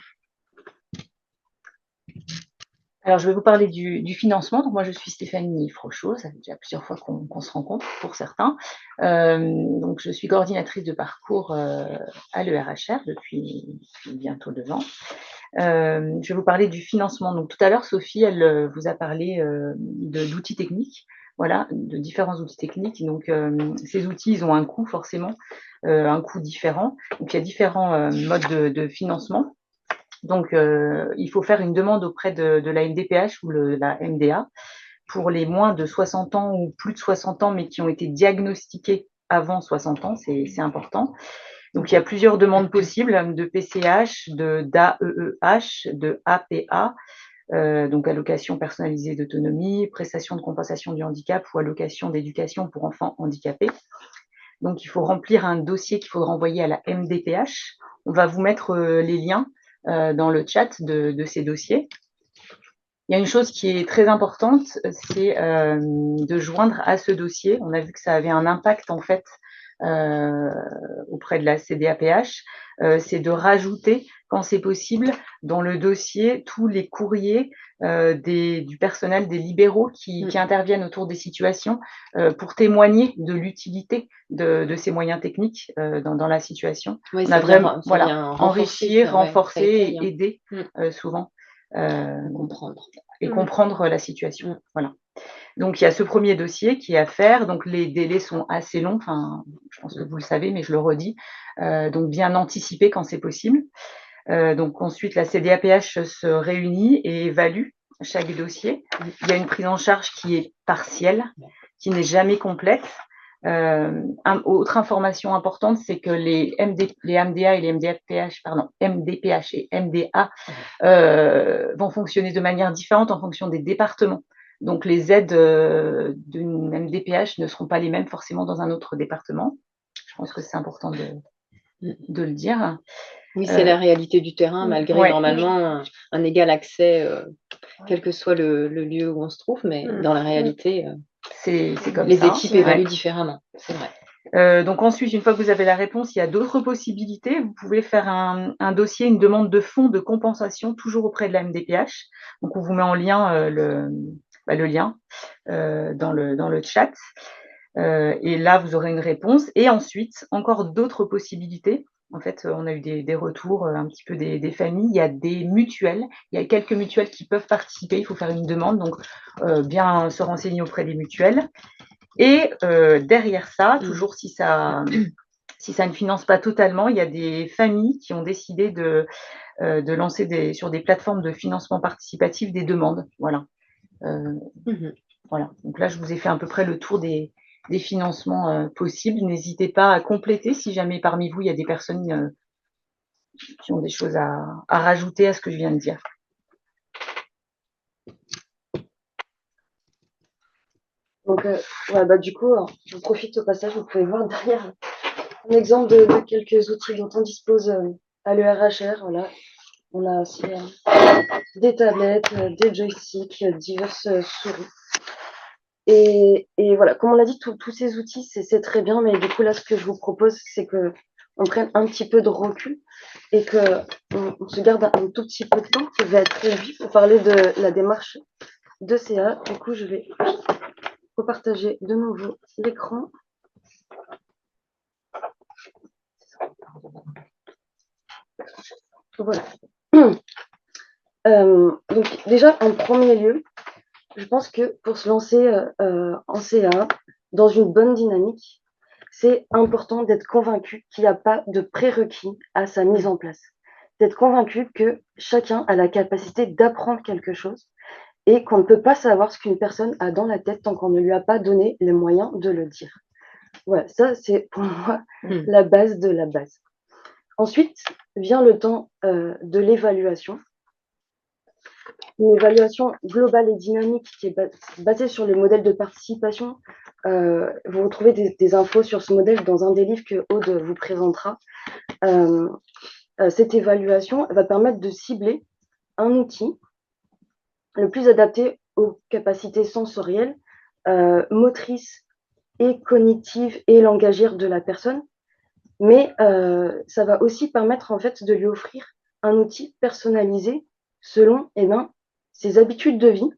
[SPEAKER 7] Alors, je vais vous parler du financement. Donc, moi, je suis Stéphanie Frochot. Ça fait déjà plusieurs fois qu'on se rencontre pour certains. Donc, je suis coordinatrice de parcours à l'ERHR depuis bientôt 2 ans. Je vais vous parler du financement. Donc, tout à l'heure, Sophie, elle vous a parlé d'outils techniques. Voilà, de différents outils techniques. Donc, ces outils, ils ont un coût forcément, un coût différent. Donc, il y a différents modes de financement. Donc, il faut faire une demande auprès de la MDPH ou la MDA pour les moins de 60 ans ou plus de 60 ans, mais qui ont été diagnostiqués avant 60 ans, c'est important. Donc, il y a plusieurs demandes possibles de PCH, d'AEEH, de APA, donc allocation personnalisée d'autonomie, prestation de compensation du handicap ou allocation d'éducation pour enfants handicapés. Donc, il faut remplir un dossier qu'il faudra envoyer à la MDPH. On va vous mettre les liens dans le chat de ces dossiers. Il y a une chose qui est très importante, c'est de joindre à ce dossier. On a vu que ça avait un impact en fait auprès de la CDAPH, c'est de rajouter, quand c'est possible, dans le dossier tous les courriers du personnel, des libéraux qui interviennent autour des situations pour témoigner de l'utilité de ces moyens techniques dans la situation.
[SPEAKER 4] Oui,
[SPEAKER 7] on a vraiment
[SPEAKER 4] enrichir,
[SPEAKER 7] renforcer et aider souvent comprendre la situation. Voilà. Donc, il y a ce premier dossier qui est à faire. Donc, les délais sont assez longs. Enfin, je pense que vous le savez, mais je le redis. Donc, bien anticiper quand c'est possible. Donc, ensuite, la CDAPH se réunit et évalue chaque dossier. Il y a une prise en charge qui est partielle, qui n'est jamais complète. Autre information importante, c'est que les MDA et les MDPH et MDA vont fonctionner de manière différente en fonction des départements. Donc, les aides d'une MDPH ne seront pas les mêmes forcément dans un autre département. Je pense que c'est important de le dire.
[SPEAKER 4] Oui, c'est la réalité du terrain, malgré normalement un égal accès, quel que soit le lieu où on se trouve, mais dans la réalité,
[SPEAKER 7] c'est comme
[SPEAKER 4] les équipes évaluent différemment, c'est vrai.
[SPEAKER 7] Donc ensuite, une fois que vous avez la réponse, il y a d'autres possibilités. Vous pouvez faire un dossier, une demande de fonds de compensation, toujours auprès de la MDPH. Donc, on vous met en lien le lien dans le chat. Et là, vous aurez une réponse. Et ensuite, encore d'autres possibilités. En fait, on a eu des retours un petit peu des familles. Il y a des mutuelles. Il y a quelques mutuelles qui peuvent participer. Il faut faire une demande. Donc, bien se renseigner auprès des mutuelles. Et derrière ça, toujours si ça ne finance pas totalement, il y a des familles qui ont décidé de lancer sur des plateformes de financement participatif des demandes. Voilà. Voilà. Donc là, je vous ai fait à peu près le tour des financements possibles. N'hésitez pas à compléter si jamais parmi vous, il y a des personnes qui ont des choses à rajouter à ce que je viens de dire.
[SPEAKER 6] Donc, du coup, je profite au passage, vous pouvez voir derrière un exemple de quelques outils dont on dispose à l'ERHR. Voilà. On a aussi des tablettes, des joysticks, diverses souris. Et voilà, comme on l'a dit, tous ces outils, c'est très bien, mais du coup, là, ce que je vous propose, c'est qu'on prenne un petit peu de recul et qu'on se garde un tout petit peu de temps qui va être réduit pour parler de la démarche de CA. Du coup, je vais repartager de nouveau l'écran. Voilà. Donc déjà, en premier lieu, je pense que pour se lancer en CA, dans une bonne dynamique, c'est important d'être convaincu qu'il n'y a pas de prérequis à sa mise en place. D'être convaincu que chacun a la capacité d'apprendre quelque chose et qu'on ne peut pas savoir ce qu'une personne a dans la tête tant qu'on ne lui a pas donné les moyens de le dire. Voilà, ça c'est pour moi la base de la base. Ensuite vient le temps de l'évaluation. Une évaluation globale et dynamique qui est basée sur le modèle de participation. Vous retrouvez des infos sur ce modèle dans un des livres que Aude vous présentera. Cette évaluation va permettre de cibler un outil le plus adapté aux capacités sensorielles, motrices et cognitives et langagières de la personne. Mais ça va aussi permettre en fait de lui offrir un outil personnalisé selon ses habitudes de vie,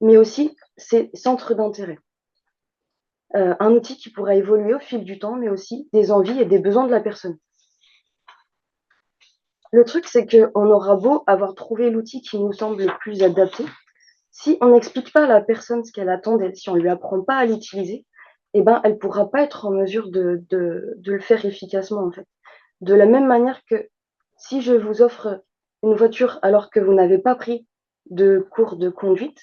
[SPEAKER 6] mais aussi ses centres d'intérêt. Un outil qui pourra évoluer au fil du temps, mais aussi des envies et des besoins de la personne. Le truc, c'est qu'on aura beau avoir trouvé l'outil qui nous semble le plus adapté, si on n'explique pas à la personne ce qu'elle attend d'elle, si on ne lui apprend pas à l'utiliser, elle ne pourra pas être en mesure de le faire efficacement, en fait. De la même manière que si je vous offre une voiture alors que vous n'avez pas pris de cours de conduite,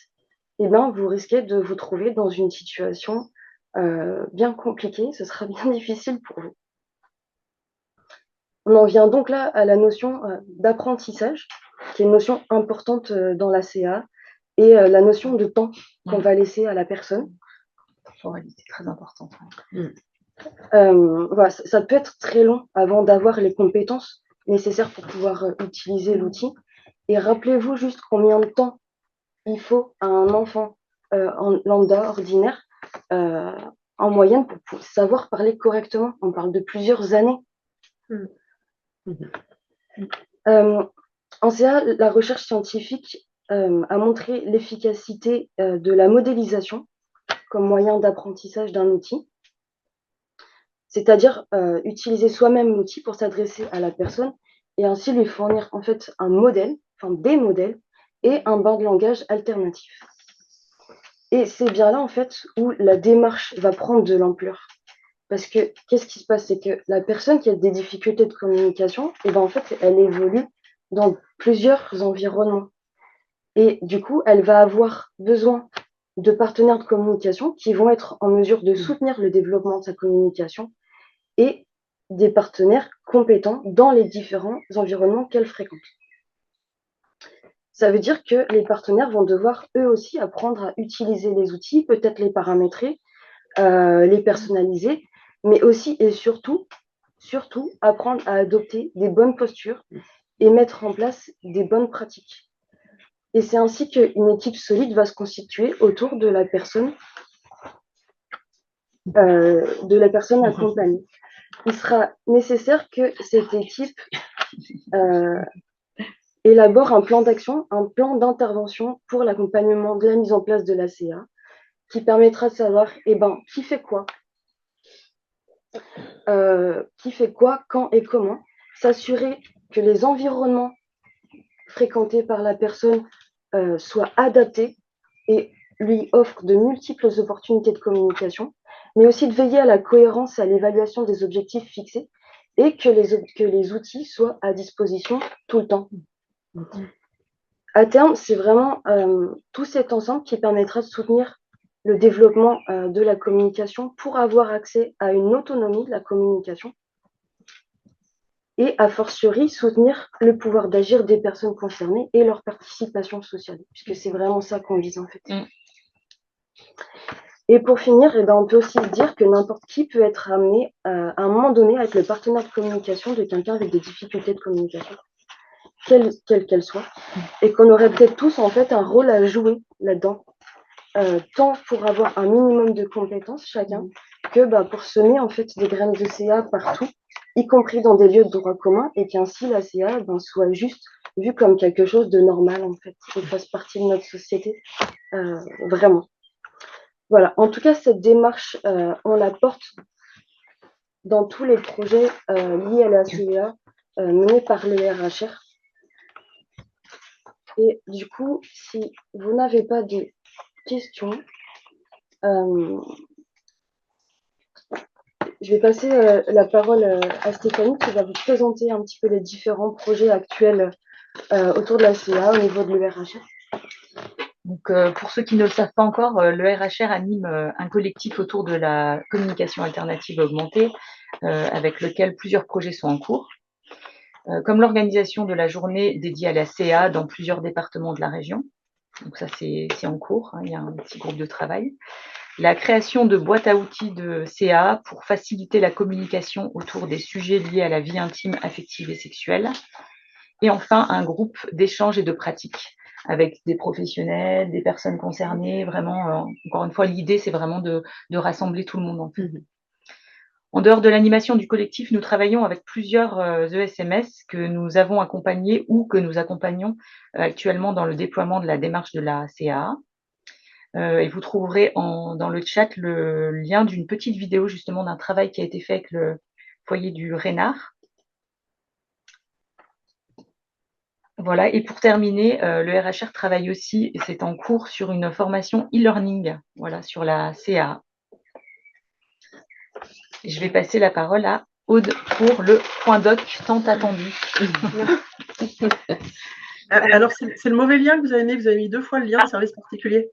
[SPEAKER 6] vous risquez de vous trouver dans une situation bien compliquée. Ce sera bien difficile pour vous. On en vient donc là à la notion d'apprentissage, qui est une notion importante dans la CA, et la notion de temps qu'on va laisser à la personne.
[SPEAKER 7] Temporalité très importante.
[SPEAKER 6] Voilà, ça peut être très long avant d'avoir les compétences nécessaires pour pouvoir utiliser l'outil. Et rappelez-vous juste combien de temps il faut à un enfant en lambda, ordinaire, en moyenne, pour savoir parler correctement. On parle de plusieurs années. En CA, la recherche scientifique a montré l'efficacité de la modélisation comme moyen d'apprentissage d'un outil, c'est-à-dire utiliser soi-même l'outil pour s'adresser à la personne et ainsi lui fournir en fait un modèle, enfin des modèles et un banc de langage alternatif. Et c'est bien là en fait où la démarche va prendre de l'ampleur. Parce que qu'est-ce qui se passe? C'est que la personne qui a des difficultés de communication, et ben en fait, elle évolue dans plusieurs environnements. Et du coup, elle va avoir besoin de partenaires de communication qui vont être en mesure de soutenir le développement de sa communication et des partenaires compétents dans les différents environnements qu'elle fréquente. Ça veut dire que les partenaires vont devoir eux aussi apprendre à utiliser les outils, peut-être les paramétrer, les personnaliser, mais aussi et surtout apprendre à adopter des bonnes postures et mettre en place des bonnes pratiques. Et c'est ainsi qu'une équipe solide va se constituer autour de la personne accompagnée. Il sera nécessaire que cette équipe élabore un plan d'action, un plan d'intervention pour l'accompagnement de la mise en place de la CA, qui permettra de savoir qui fait quoi, quand et comment, s'assurer que les environnements fréquentés par la personne soient adaptés et lui offrent de multiples opportunités de communication, mais aussi de veiller à la cohérence et à l'évaluation des objectifs fixés et que les outils soient à disposition tout le temps. À terme, c'est vraiment tout cet ensemble qui permettra de soutenir le développement de la communication pour avoir accès à une autonomie de la communication et, a fortiori, soutenir le pouvoir d'agir des personnes concernées et leur participation sociale, puisque c'est vraiment ça qu'on vise en fait. Et pour finir, on peut aussi dire que n'importe qui peut être amené à un moment donné à être le partenaire de communication de quelqu'un avec des difficultés de communication, quelle qu'elle soit, et qu'on aurait peut-être tous en fait un rôle à jouer là-dedans, tant pour avoir un minimum de compétences chacun, que pour semer en fait des graines de CA partout, y compris dans des lieux de droit commun, et qu'ainsi la CA soit juste vue comme quelque chose de normal en fait, et fasse partie de notre société, vraiment. Voilà, en tout cas, cette démarche, on la porte dans tous les projets liés à la CEA menés par le RHR. Et du coup, si vous n'avez pas de questions, je vais passer la parole à Stéphanie qui va vous présenter un petit peu les différents projets actuels autour de la CEA au niveau de l'ERHR.
[SPEAKER 7] Donc, pour ceux qui ne le savent pas encore, le RHR anime un collectif autour de la communication alternative augmentée, avec lequel plusieurs projets sont en cours, comme l'organisation de la journée dédiée à la CA dans plusieurs départements de la région. Donc ça, c'est en cours, hein, il y a un petit groupe de travail. La création de boîtes à outils de CA pour faciliter la communication autour des sujets liés à la vie intime, affective et sexuelle. Et enfin, un groupe d'échange et de pratique avec des professionnels, des personnes concernées. Vraiment, encore une fois, l'idée, c'est vraiment de rassembler tout le monde en fait. En dehors de l'animation du collectif, nous travaillons avec plusieurs ESMS que nous avons accompagnés ou que nous accompagnons actuellement dans le déploiement de la démarche de la CAA. Et vous trouverez dans le chat le lien d'une petite vidéo justement d'un travail qui a été fait avec le foyer du Rénard. Voilà, et pour terminer, le RHR travaille aussi, et c'est en cours, sur une formation e-learning, voilà, sur la CA. Et je vais passer la parole à Aude pour le point doc tant attendu.
[SPEAKER 8] Alors, c'est le mauvais lien que vous avez mis 2 fois le lien de service particulier.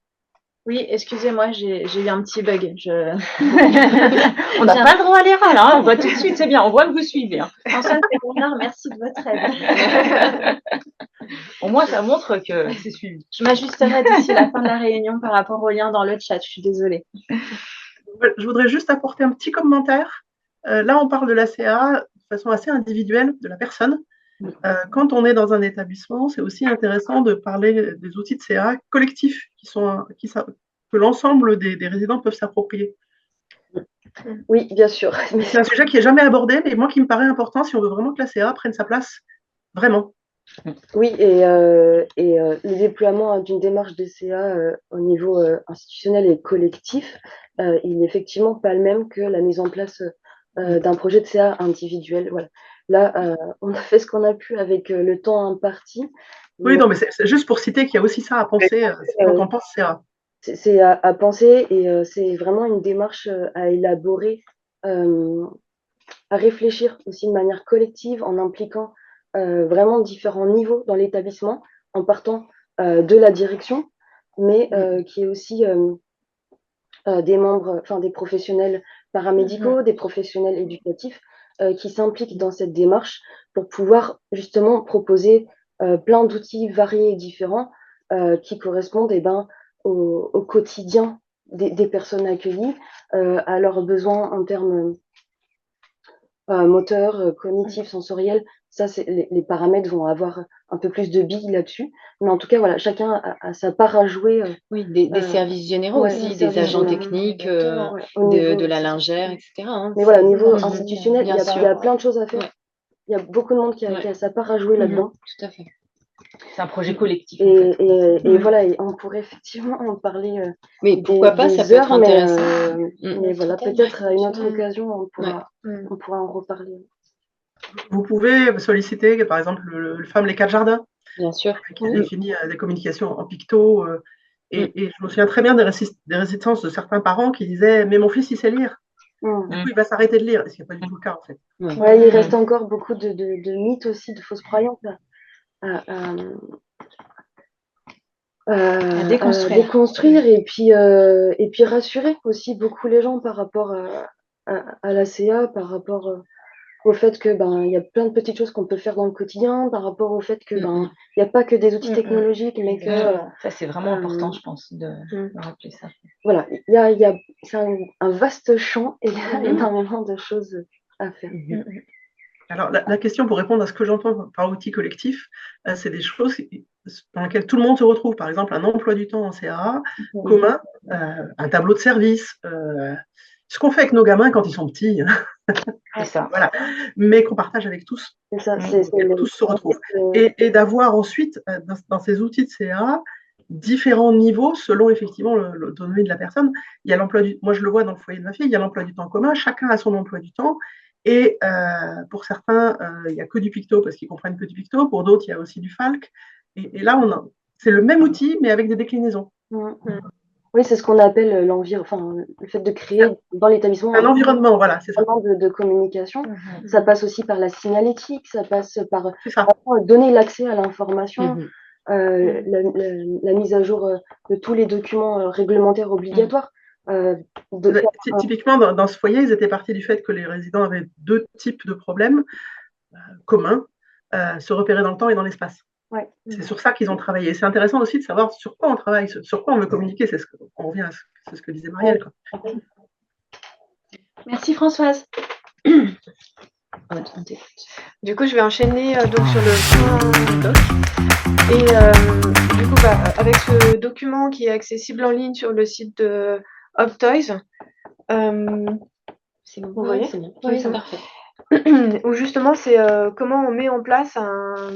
[SPEAKER 2] Oui, excusez-moi, j'ai eu un petit bug.
[SPEAKER 7] On n'a pas le droit à l'erreur, hein, on voit tout de suite, c'est bien, on voit que vous suivez. Hein.
[SPEAKER 2] François Bernard, merci de votre aide.
[SPEAKER 7] Au moins, ça montre que c'est suivi.
[SPEAKER 2] Je m'ajusterai d'ici la fin de la réunion par rapport au lien dans le chat, je suis désolée.
[SPEAKER 8] Je voudrais juste apporter un petit commentaire. Là, on parle de la CA de façon assez individuelle, de la personne. quand on est dans un établissement, c'est aussi intéressant de parler des outils de CA collectifs que l'ensemble des résidents peuvent s'approprier.
[SPEAKER 6] Oui, bien sûr.
[SPEAKER 8] C'est un sujet qui n'est jamais abordé, mais moi qui me paraît important si on veut vraiment que la CA prenne sa place, vraiment.
[SPEAKER 6] Oui, le déploiement d'une démarche de CA au niveau institutionnel et collectif, il n'est effectivement pas le même que la mise en place d'un projet de CA individuel. Voilà. Là, on a fait ce qu'on a pu avec le temps imparti.
[SPEAKER 8] Oui, non, mais c'est juste pour citer qu'il y a aussi ça à penser quand on pense CA.
[SPEAKER 6] C'est à penser et c'est vraiment une démarche à élaborer, à réfléchir aussi de manière collective en impliquant vraiment différents niveaux dans l'établissement, en partant de la direction, mais qui est aussi des membres, enfin des professionnels paramédicaux, des professionnels éducatifs qui s'impliquent dans cette démarche pour pouvoir justement proposer plein d'outils variés et différents qui correspondent au quotidien des personnes accueillies, à leurs besoins en termes moteurs, cognitifs, sensoriels. Ça, les paramètres vont avoir un peu plus de billes là-dessus. Mais en tout cas, voilà, chacun a sa part à jouer.
[SPEAKER 4] Oui, des services généraux aussi, des agents techniques, de la lingère, etc.
[SPEAKER 6] Mais voilà, au niveau institutionnel, il y
[SPEAKER 4] sûr.
[SPEAKER 6] a plein de choses à faire. Il y a beaucoup de monde qui a sa part à jouer là-dedans.
[SPEAKER 4] Tout à fait.
[SPEAKER 7] C'est un projet collectif.
[SPEAKER 6] Et voilà, et on pourrait effectivement en parler.
[SPEAKER 4] Mais pourquoi pas, ça peut être intéressant.
[SPEAKER 6] Mais voilà, peut-être à une autre occasion, on pourra en reparler.
[SPEAKER 8] Vous pouvez solliciter, par exemple, le FAM Les Quatre Jardins,
[SPEAKER 4] Bien sûr,
[SPEAKER 8] qui a défini des communications en picto. Et je me souviens très bien des résistances de certains parents qui disaient « Mais mon fils, il sait lire. Du coup, il va s'arrêter de lire », ce qui n'est pas du tout le cas, en fait.
[SPEAKER 6] Ouais, il reste encore beaucoup de mythes aussi, de fausses croyances à déconstruire et puis rassurer aussi beaucoup les gens par rapport à la CA, par rapport au fait que il y a plein de petites choses qu'on peut faire dans le quotidien, par rapport au fait que il n'y a pas que des outils technologiques, mais que
[SPEAKER 7] ça c'est vraiment important, je pense, de rappeler ça.
[SPEAKER 6] Voilà, c'est un vaste champ et il y a énormément de choses à faire.
[SPEAKER 8] Alors, la question pour répondre à ce que j'entends par outil collectif, c'est des choses dans lesquelles tout le monde se retrouve. Par exemple, un emploi du temps en CAA commun, un tableau de service, ce qu'on fait avec nos gamins quand ils sont petits.
[SPEAKER 7] C'est ça.
[SPEAKER 8] Voilà. Mais qu'on partage avec tous.
[SPEAKER 6] C'est ça,
[SPEAKER 8] tous se retrouvent. Et d'avoir ensuite, dans ces outils de CAA, différents niveaux selon effectivement l'autonomie de la personne. Il y a moi je le vois dans le foyer de ma fille, il y a l'emploi du temps commun, chacun a son emploi du temps. Et pour certains, il n'y a que du picto parce qu'ils comprennent que du picto. Pour d'autres, il y a aussi du FALC. Et là, c'est le même outil, mais avec des déclinaisons.
[SPEAKER 6] Oui, c'est ce qu'on appelle le fait de créer dans l'établissement
[SPEAKER 8] un environnement, voilà, c'est ça.
[SPEAKER 6] De communication. Ça passe aussi par la signalétique, ça passe par donner l'accès à l'information, la mise à jour de tous les documents réglementaires obligatoires.
[SPEAKER 8] Typiquement, dans ce foyer, ils étaient partis du fait que les résidents avaient deux types de problèmes communs, se repérer dans le temps et dans l'espace.
[SPEAKER 6] Ouais.
[SPEAKER 8] C'est sur ça qu'ils ont travaillé. C'est intéressant aussi de savoir sur quoi on travaille, sur quoi on veut communiquer. On revient à ce que disait Marielle.
[SPEAKER 2] Merci Françoise.
[SPEAKER 3] Du coup, je vais enchaîner donc sur le point doc. Et du coup, avec ce document qui est accessible en ligne sur le site de Optoys,
[SPEAKER 4] c'est bon.
[SPEAKER 3] Vous voyez,
[SPEAKER 4] c'est bon. Oui, c'est parfait.
[SPEAKER 3] Où justement c'est comment on met en place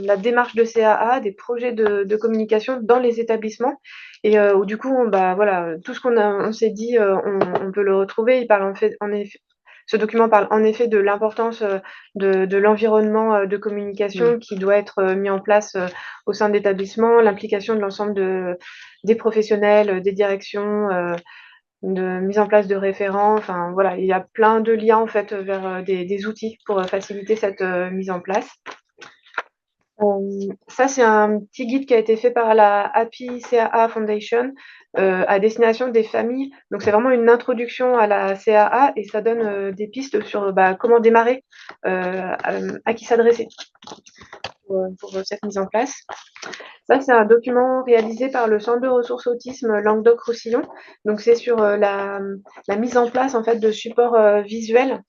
[SPEAKER 3] la démarche de CAA, des projets de communication dans les établissements, et où du coup voilà, tout ce on s'est dit, on peut le retrouver. Il parle en effet, ce document parle en effet de l'importance de l'environnement de communication qui doit être mis en place au sein de l'établissement, l'implication de l'ensemble des professionnels, des directions, de mise en place de référents. Enfin voilà, il y a plein de liens en fait vers des outils pour faciliter cette mise en place. Ça, c'est un petit guide qui a été fait par la Happy CAA Foundation à destination des familles. Donc, c'est vraiment une introduction à la CAA et ça donne des pistes sur comment démarrer, à qui s'adresser pour cette mise en place. Ça, c'est un document réalisé par le Centre de ressources autisme Languedoc-Roussillon. Donc, c'est sur la mise en place en fait de supports visuels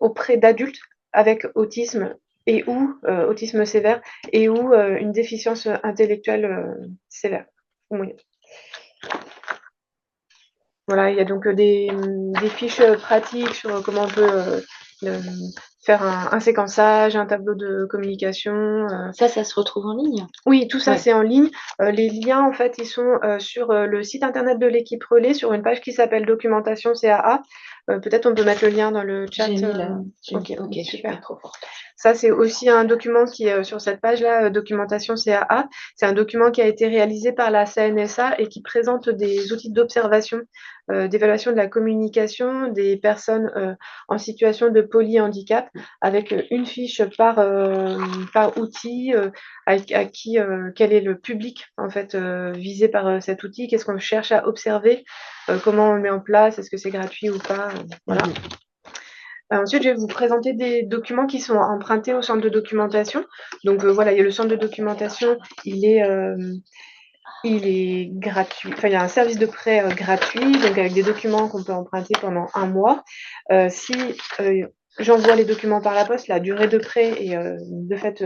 [SPEAKER 3] auprès d'adultes avec autisme et ou autisme sévère et ou une déficience intellectuelle sévère ou moyenne. Voilà, il y a donc des fiches pratiques sur comment on peut faire un séquençage, un tableau de communication.
[SPEAKER 4] Ça se retrouve en ligne?
[SPEAKER 3] Oui, tout ça,
[SPEAKER 4] Ouais.
[SPEAKER 3] c'est en ligne. Les liens, en fait, ils sont sur le site internet de l'équipe Relais, sur une page qui s'appelle Documentation CAA. Peut-être on peut mettre le lien dans le chat.
[SPEAKER 4] J'ai mis là.
[SPEAKER 3] Ok,
[SPEAKER 4] Ok,
[SPEAKER 3] super.
[SPEAKER 4] trop fort.
[SPEAKER 3] Ça, c'est aussi un document qui est sur cette page-là, Documentation CAA. C'est un document qui a été réalisé par la CNSA et qui présente des outils d'observation, d'évaluation de la communication des personnes en situation de polyhandicap, avec une fiche par outil, quel est le public en fait visé par cet outil, qu'est-ce qu'on cherche à observer, comment on le met en place, est-ce que c'est gratuit ou pas, voilà. Ensuite, je vais vous présenter des documents qui sont empruntés au centre de documentation. Donc voilà, il y a le centre de documentation, il est gratuit. Enfin, il y a un service de prêt gratuit, donc avec des documents qu'on peut emprunter pendant 1 mois. Si j'envoie les documents par la poste, la durée de prêt est de fait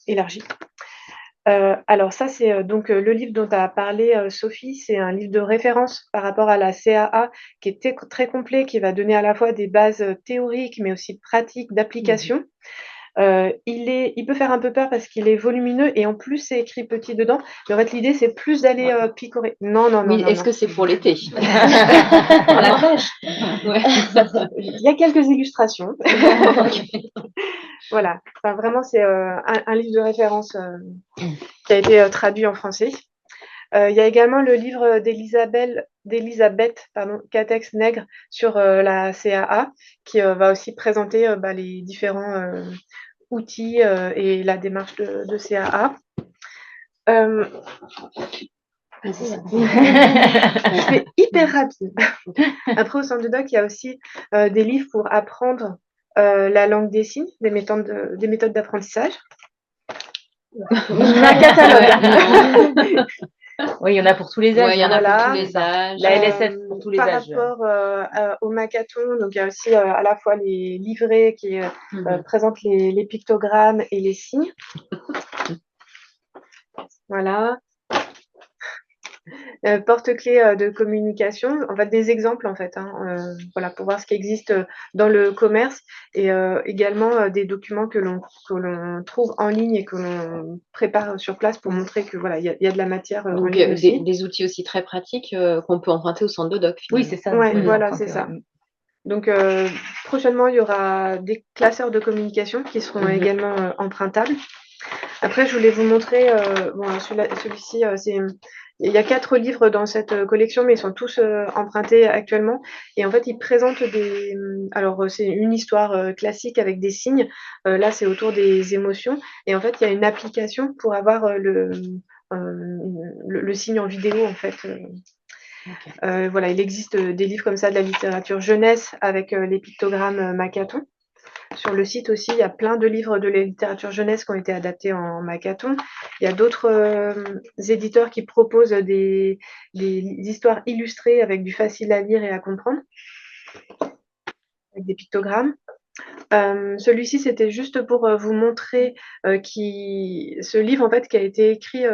[SPEAKER 3] élargie. Alors ça, c'est donc le livre dont a parlé Sophie, c'est un livre de référence par rapport à la CAA qui est très complet, qui va donner à la fois des bases théoriques, mais aussi pratiques d'application. Il peut faire un peu peur parce qu'il est volumineux et en plus c'est écrit petit dedans. Mais en fait l'idée c'est plus d'aller picorer. Non.
[SPEAKER 4] Est-ce que c'est pour l'été?
[SPEAKER 3] Pour la plage.
[SPEAKER 4] Ouais.
[SPEAKER 3] Il y a quelques illustrations. Voilà. Enfin, vraiment c'est un livre de référence qui a été traduit en français. Il y a également le livre d'Elisabeth Catex-Nègre sur la CAA qui va aussi présenter les différents outils et la démarche de CAA. Je fais hyper rapide. Après, au centre de doc, il y a aussi des livres pour apprendre la langue des signes, des méthodes d'apprentissage. Un catalogue.
[SPEAKER 7] Oui, il y en a pour tous les âges.
[SPEAKER 4] Ouais, il y en a pour tous les âges.
[SPEAKER 7] La LSF pour tous les âges.
[SPEAKER 3] Par rapport au Makaton, donc il y a aussi à la fois les livrets qui présentent les pictogrammes et les signes. Voilà. Porte-clés de communication, en fait des exemples en fait, voilà, pour voir ce qui existe dans le commerce et également des documents que l'on trouve en ligne et que l'on prépare sur place pour montrer que voilà, il y a de la matière en
[SPEAKER 4] Donc,
[SPEAKER 3] ligne aussi.
[SPEAKER 4] des outils aussi très pratiques qu'on peut emprunter au centre de doc.
[SPEAKER 7] Oui, c'est ça.
[SPEAKER 3] Ouais, voilà, c'est ça. Donc prochainement, il y aura des classeurs de communication qui seront également empruntables. Après, je voulais vous montrer, celui-ci, il y a 4 livres dans cette collection, mais ils sont tous empruntés actuellement. Et en fait, ils présentent alors, c'est une histoire classique avec des signes. Là, c'est autour des émotions. Et en fait, il y a une application pour avoir le signe en vidéo, en fait. Okay. Voilà, il existe des livres comme ça de la littérature jeunesse avec les pictogrammes Makaton. Sur le site aussi, il y a plein de livres de la littérature jeunesse qui ont été adaptés en Makaton. Il y a d'autres éditeurs qui proposent des histoires illustrées avec du facile à lire et à comprendre, avec des pictogrammes. Celui-ci, c'était juste pour vous montrer ce livre en fait qui a été écrit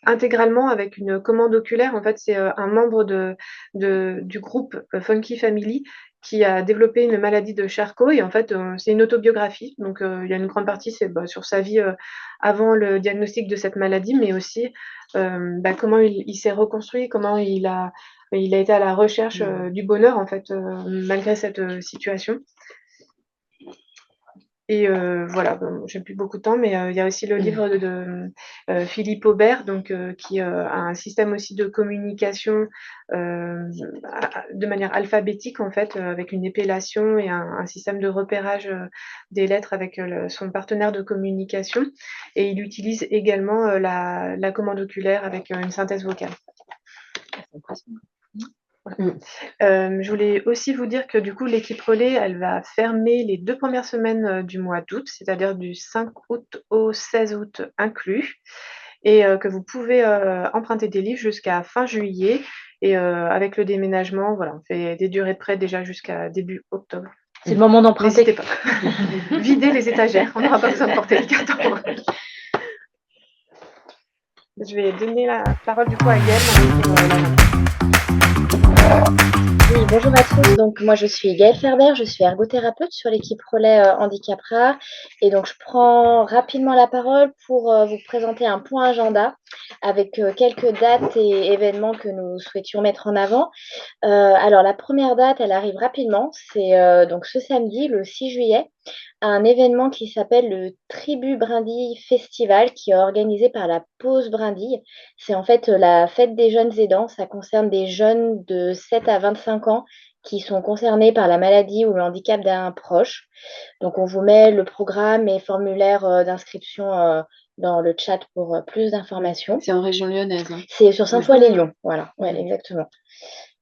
[SPEAKER 3] intégralement avec une commande oculaire. En fait, c'est un membre du groupe Funky Family qui a développé une maladie de Charcot et en fait c'est une autobiographie. Donc il y a une grande partie c'est sur sa vie avant le diagnostic de cette maladie, mais aussi comment il s'est reconstruit, comment il a été à la recherche du bonheur en fait malgré cette situation. Et voilà, bon, j'ai plus beaucoup de temps, mais il y a aussi le livre de Philippe Aubert, donc, qui a un système aussi de communication de manière alphabétique, en fait, avec une épellation et un système de repérage des lettres avec son partenaire de communication. Et il utilise également la commande oculaire avec une synthèse vocale. C'est impressionnant. Je voulais aussi vous dire que du coup l'équipe Relais elle va fermer les 2 premières semaines du mois d'août, c'est-à-dire du 5 août au 16 août inclus, et que vous pouvez emprunter des livres jusqu'à fin juillet, et avec le déménagement, voilà, on fait des durées de prêt déjà jusqu'à début octobre.
[SPEAKER 7] C'est le moment d'emprunter.
[SPEAKER 3] N'hésitez pas. Videz les étagères, on n'aura pas besoin de porter les cartons. Je vais donner la parole du coup à Gaëlle.
[SPEAKER 9] Oui, bonjour à tous. Donc, moi, je suis Gaëlle Ferber, je suis ergothérapeute sur l'équipe Relais Handicap Rare. Et donc, je prends rapidement la parole pour vous présenter un point agenda avec quelques dates et événements que nous souhaitions mettre en avant. Alors, la première date, elle arrive rapidement. C'est donc ce samedi, le 6 juillet, un événement qui s'appelle le Tribu Brindille Festival, qui est organisé par la Pause Brindille. C'est en fait la fête des jeunes aidants. Ça concerne des jeunes de 7 à 25 ans qui sont concernés par la maladie ou le handicap d'un proche. Donc, on vous met le programme et formulaire d'inscription dans le chat pour plus d'informations.
[SPEAKER 4] C'est en région lyonnaise. Hein.
[SPEAKER 9] C'est sur Saint-Foy-les-Lyons. Voilà, ouais, exactement.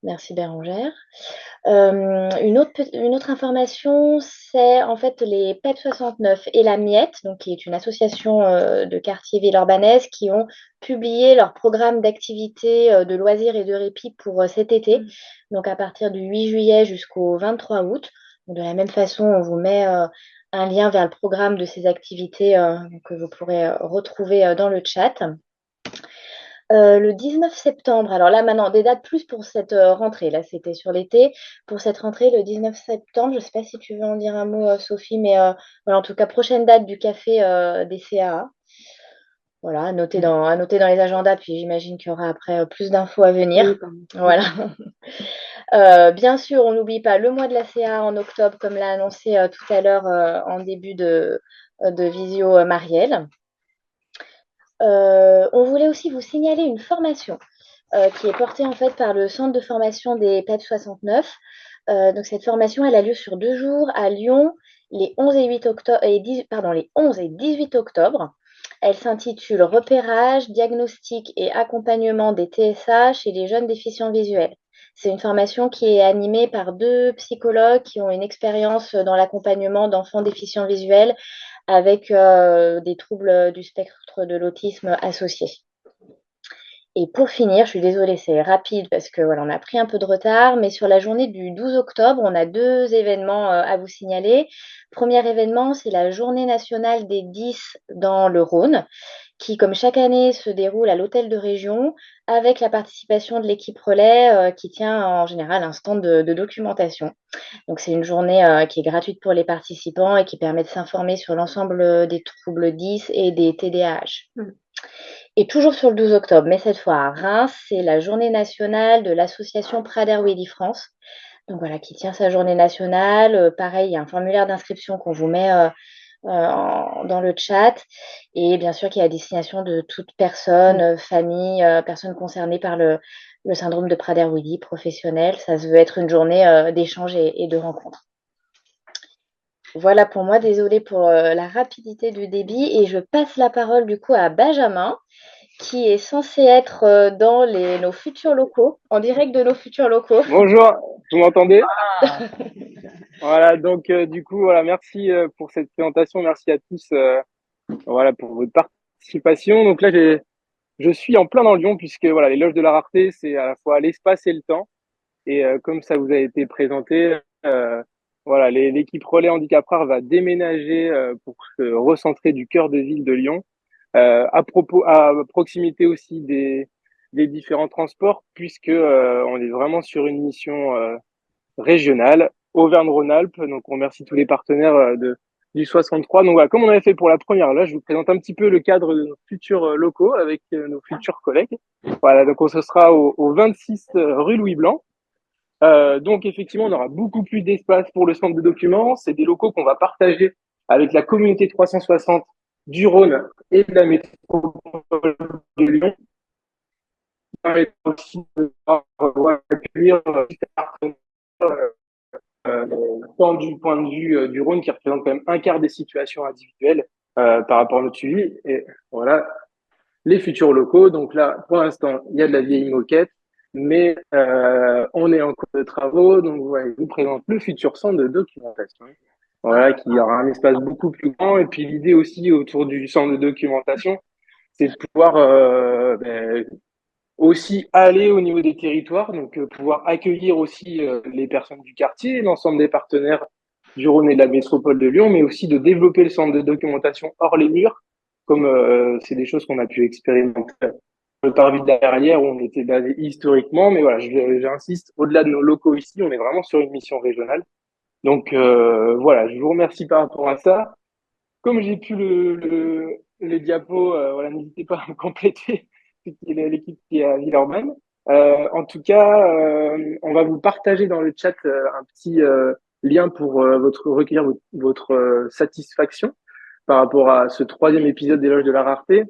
[SPEAKER 9] Merci Bérangère. Une autre information, c'est en fait les PEP 69 et la Miette, donc qui est une association de quartier Villeurbannaise, qui ont publié leur programme d'activité de loisirs et de répit pour cet été, donc à partir du 8 juillet jusqu'au 23 août. Donc, de la même façon, on vous met un lien vers le programme de ces activités que vous pourrez retrouver dans le chat. Le 19 septembre, alors là maintenant, des dates plus pour cette rentrée, là c'était sur l'été. Pour cette rentrée, le 19 septembre, je ne sais pas si tu veux en dire un mot, Sophie, mais voilà, en tout cas, prochaine date du café des CAA. Voilà, à noter dans les agendas, puis j'imagine qu'il y aura après plus d'infos à venir.
[SPEAKER 4] Oui,
[SPEAKER 9] voilà. Bien sûr, on n'oublie pas le mois de la CA en octobre, comme l'a annoncé tout à l'heure en début de visio Marielle. On voulait aussi vous signaler une formation qui est portée en fait par le centre de formation des PEP 69. Donc cette formation, elle a lieu sur 2 jours à Lyon, les 11 et 18 octobre. Elle s'intitule Repérage, diagnostic et accompagnement des TSA chez les jeunes déficients visuels. C'est une formation qui est animée par 2 psychologues qui ont une expérience dans l'accompagnement d'enfants déficients visuels avec des troubles du spectre de l'autisme associés. Et pour finir, je suis désolée, c'est rapide parce que voilà, on a pris un peu de retard, mais sur la journée du 12 octobre, on a 2 événements à vous signaler. Premier événement, c'est la journée nationale des 10 dans le Rhône, qui, comme chaque année, se déroule à l'hôtel de région avec la participation de l'équipe Relais qui tient en général un stand de documentation. Donc, c'est une journée qui est gratuite pour les participants et qui permet de s'informer sur l'ensemble des troubles 10 et des TDAH. Et toujours sur le 12 octobre, mais cette fois à Reims, c'est la journée nationale de l'association Prader-Willi France. Donc voilà, qui tient sa journée nationale. Pareil, il y a un formulaire d'inscription qu'on vous met dans le chat. Et bien sûr, qui est à destination de toute personne, famille, personne concernée par le syndrome de Prader-Willi professionnel. Ça se veut être une journée d'échange et de rencontre. Voilà pour moi, désolée pour la rapidité du débit. Et je passe la parole du coup à Benjamin, qui est censé être dans nos futurs locaux, en direct de nos futurs locaux.
[SPEAKER 1] Bonjour, vous m'entendez? Voilà, donc du coup, voilà, merci pour cette présentation, merci à tous voilà, pour votre participation. Donc là, je suis en plein dans Lyon, puisque voilà, les loges de la rareté, c'est à la fois l'espace et le temps. Et comme ça vous a été présenté, voilà, l'équipe Relais Handicap Rare va déménager pour se recentrer du cœur de ville de Lyon, à proximité aussi des différents transports, puisque on est vraiment sur une mission régionale, Auvergne-Rhône-Alpes. Donc on remercie tous les partenaires du 63. Donc voilà, comme on avait fait pour la première, là je vous présente un petit peu le cadre de nos futurs locaux avec nos futurs collègues. Voilà, donc on se sera au 26 rue Louis Blanc. Donc effectivement, on aura beaucoup plus d'espace pour le centre de documents. C'est des locaux qu'on va partager avec la communauté 360 du Rhône et de la métropole de Lyon. Ça permet aussi de accueillir tant du point de vue du Rhône, qui représente quand même un quart des situations individuelles par rapport à notre suivi. Et voilà, les futurs locaux. Donc là, pour l'instant, il y a de la vieille moquette, mais on est en cours de travaux. Donc voilà, je vous présente le futur centre de documentation. Voilà, qui aura un espace beaucoup plus grand. Et puis l'idée aussi autour du centre de documentation, c'est de pouvoir aussi aller au niveau des territoires, donc pouvoir accueillir aussi les personnes du quartier, l'ensemble des partenaires du Rhône et de la métropole de Lyon, mais aussi de développer le centre de documentation hors les murs, comme c'est des choses qu'on a pu expérimenter le parvis derrière où on était basé historiquement. Mais voilà, j'insiste, au-delà de nos locaux ici, on est vraiment sur une mission régionale. Donc voilà, je vous remercie par rapport à ça. Comme j'ai pu le diapo, voilà, n'hésitez pas à me compléter, l'équipe qui est à Villeurbanne. En tout cas, on va vous partager dans le chat un petit lien pour recueillir votre satisfaction par rapport à ce troisième épisode d'Éloge de la rareté,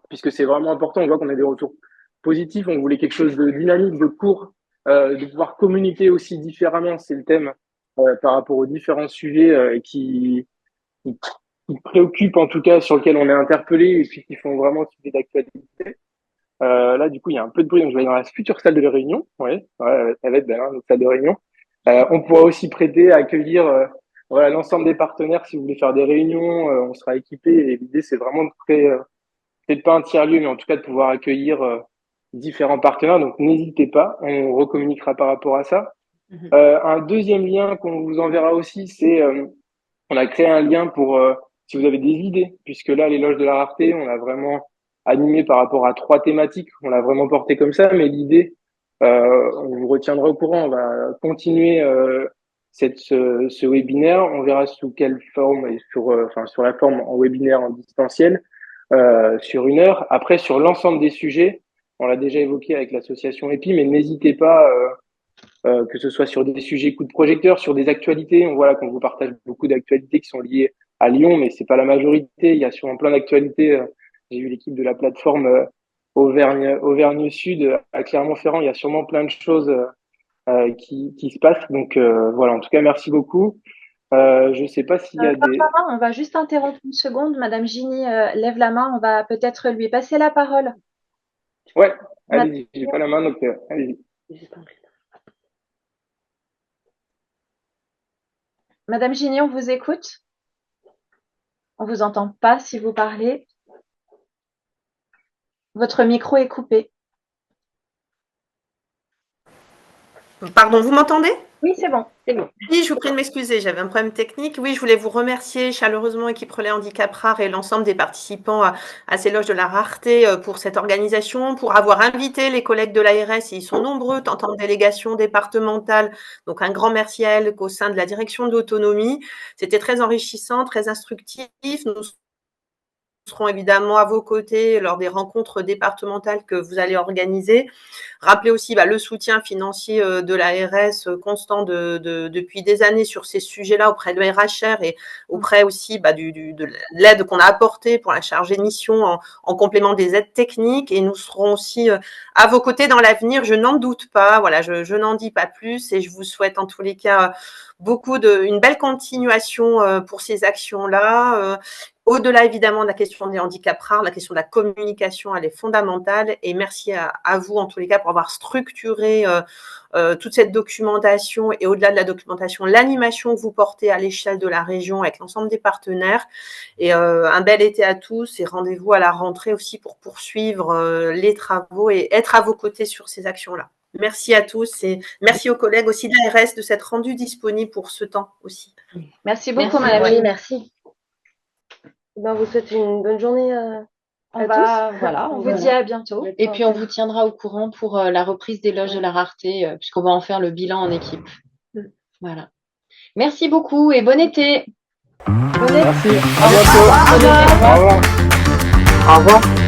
[SPEAKER 1] puisque c'est vraiment important. On voit qu'on a des retours positifs. On voulait quelque chose de dynamique, de court, de pouvoir communiquer aussi différemment. C'est le thème par rapport aux différents sujets qui préoccupent, en tout cas sur lesquels on est interpellé et puis qui font vraiment sujet d'actualité. Là, du coup, il y a un peu de bruit, donc je vais aller dans la future salle de réunion. Ouais, ça va être belle, hein, notre salle de réunion. On pourra aussi prêter à accueillir voilà, l'ensemble des partenaires si vous voulez faire des réunions. On sera équipé et l'idée, c'est vraiment de créer, peut-être pas un tiers-lieu, mais en tout cas de pouvoir accueillir différents partenaires. Donc, n'hésitez pas, on recommuniquera par rapport à ça. Un deuxième lien qu'on vous enverra aussi, c'est on a créé un lien pour si vous avez des idées, puisque là, l'éloge de la rareté, on a vraiment animé par rapport à 3 thématiques. On l'a vraiment porté comme ça, mais l'idée, on vous retiendra au courant. On va continuer ce webinaire. On verra sous quelle forme et sur la forme en webinaire en distanciel sur 1 heure. Après, sur l'ensemble des sujets, on l'a déjà évoqué avec l'association EPI, mais n'hésitez pas que ce soit sur des sujets coup de projecteur, sur des actualités. On voit là qu'on vous partage beaucoup d'actualités qui sont liées à Lyon, mais c'est pas la majorité. Il y a sûrement plein d'actualités. J'ai vu l'équipe de la plateforme Auvergne Sud à Clermont-Ferrand. Il y a sûrement plein de choses qui se passent. Donc voilà, en tout cas, merci beaucoup. Je sais pas s'il y a des...
[SPEAKER 2] On va juste interrompre une seconde. Madame Gini lève la main. On va peut-être lui passer la parole.
[SPEAKER 1] Ouais, allez-y. J'ai pas la main, donc allez-y.
[SPEAKER 2] Madame Gini, on vous écoute. On vous entend pas si vous parlez. Votre micro est coupé.
[SPEAKER 10] Pardon, vous m'entendez?
[SPEAKER 2] Oui, c'est bon.
[SPEAKER 10] Oui, je vous prie de m'excuser, j'avais un problème technique. Oui, je voulais vous remercier chaleureusement, équipe Relais Handicap Rare et l'ensemble des participants à ces loges de la rareté pour cette organisation, pour avoir invité les collègues de l'ARS, ils sont nombreux, tant en délégation départementale. Donc, un grand merci à elles qu'au sein de la direction de l'autonomie. C'était très enrichissant, très instructif. Nous serons évidemment à vos côtés lors des rencontres départementales que vous allez organiser. Rappelez aussi le soutien financier de l'ARS constant depuis des années sur ces sujets-là auprès de l'RHR et auprès aussi de l'aide qu'on a apportée pour la chargée de mission en complément des aides techniques. Et nous serons aussi à vos côtés dans l'avenir, je n'en doute pas. Voilà, je n'en dis pas plus et je vous souhaite en tous les cas une belle continuation pour ces actions-là. Au-delà, évidemment, de la question des handicaps rares, la question de la communication, elle est fondamentale. Et merci à vous, en tous les cas, pour avoir structuré toute cette documentation et au-delà de la documentation, l'animation que vous portez à l'échelle de la région avec l'ensemble des partenaires. Et un bel été à tous et rendez-vous à la rentrée aussi pour poursuivre les travaux et être à vos côtés sur ces actions-là. Merci à tous et merci aux collègues aussi de l'ARS de s'être rendus disponibles pour ce temps aussi.
[SPEAKER 2] Merci beaucoup, Madame Gini.
[SPEAKER 6] Merci. On vous souhaite une bonne journée à tous.
[SPEAKER 2] Voilà, on vous dit à bientôt.
[SPEAKER 4] Et puis, on vous tiendra au courant pour la reprise des loges de la rareté, puisqu'on va en faire le bilan en équipe. Voilà. Merci beaucoup et bon été.
[SPEAKER 1] Merci. À bientôt. Au revoir. Au revoir.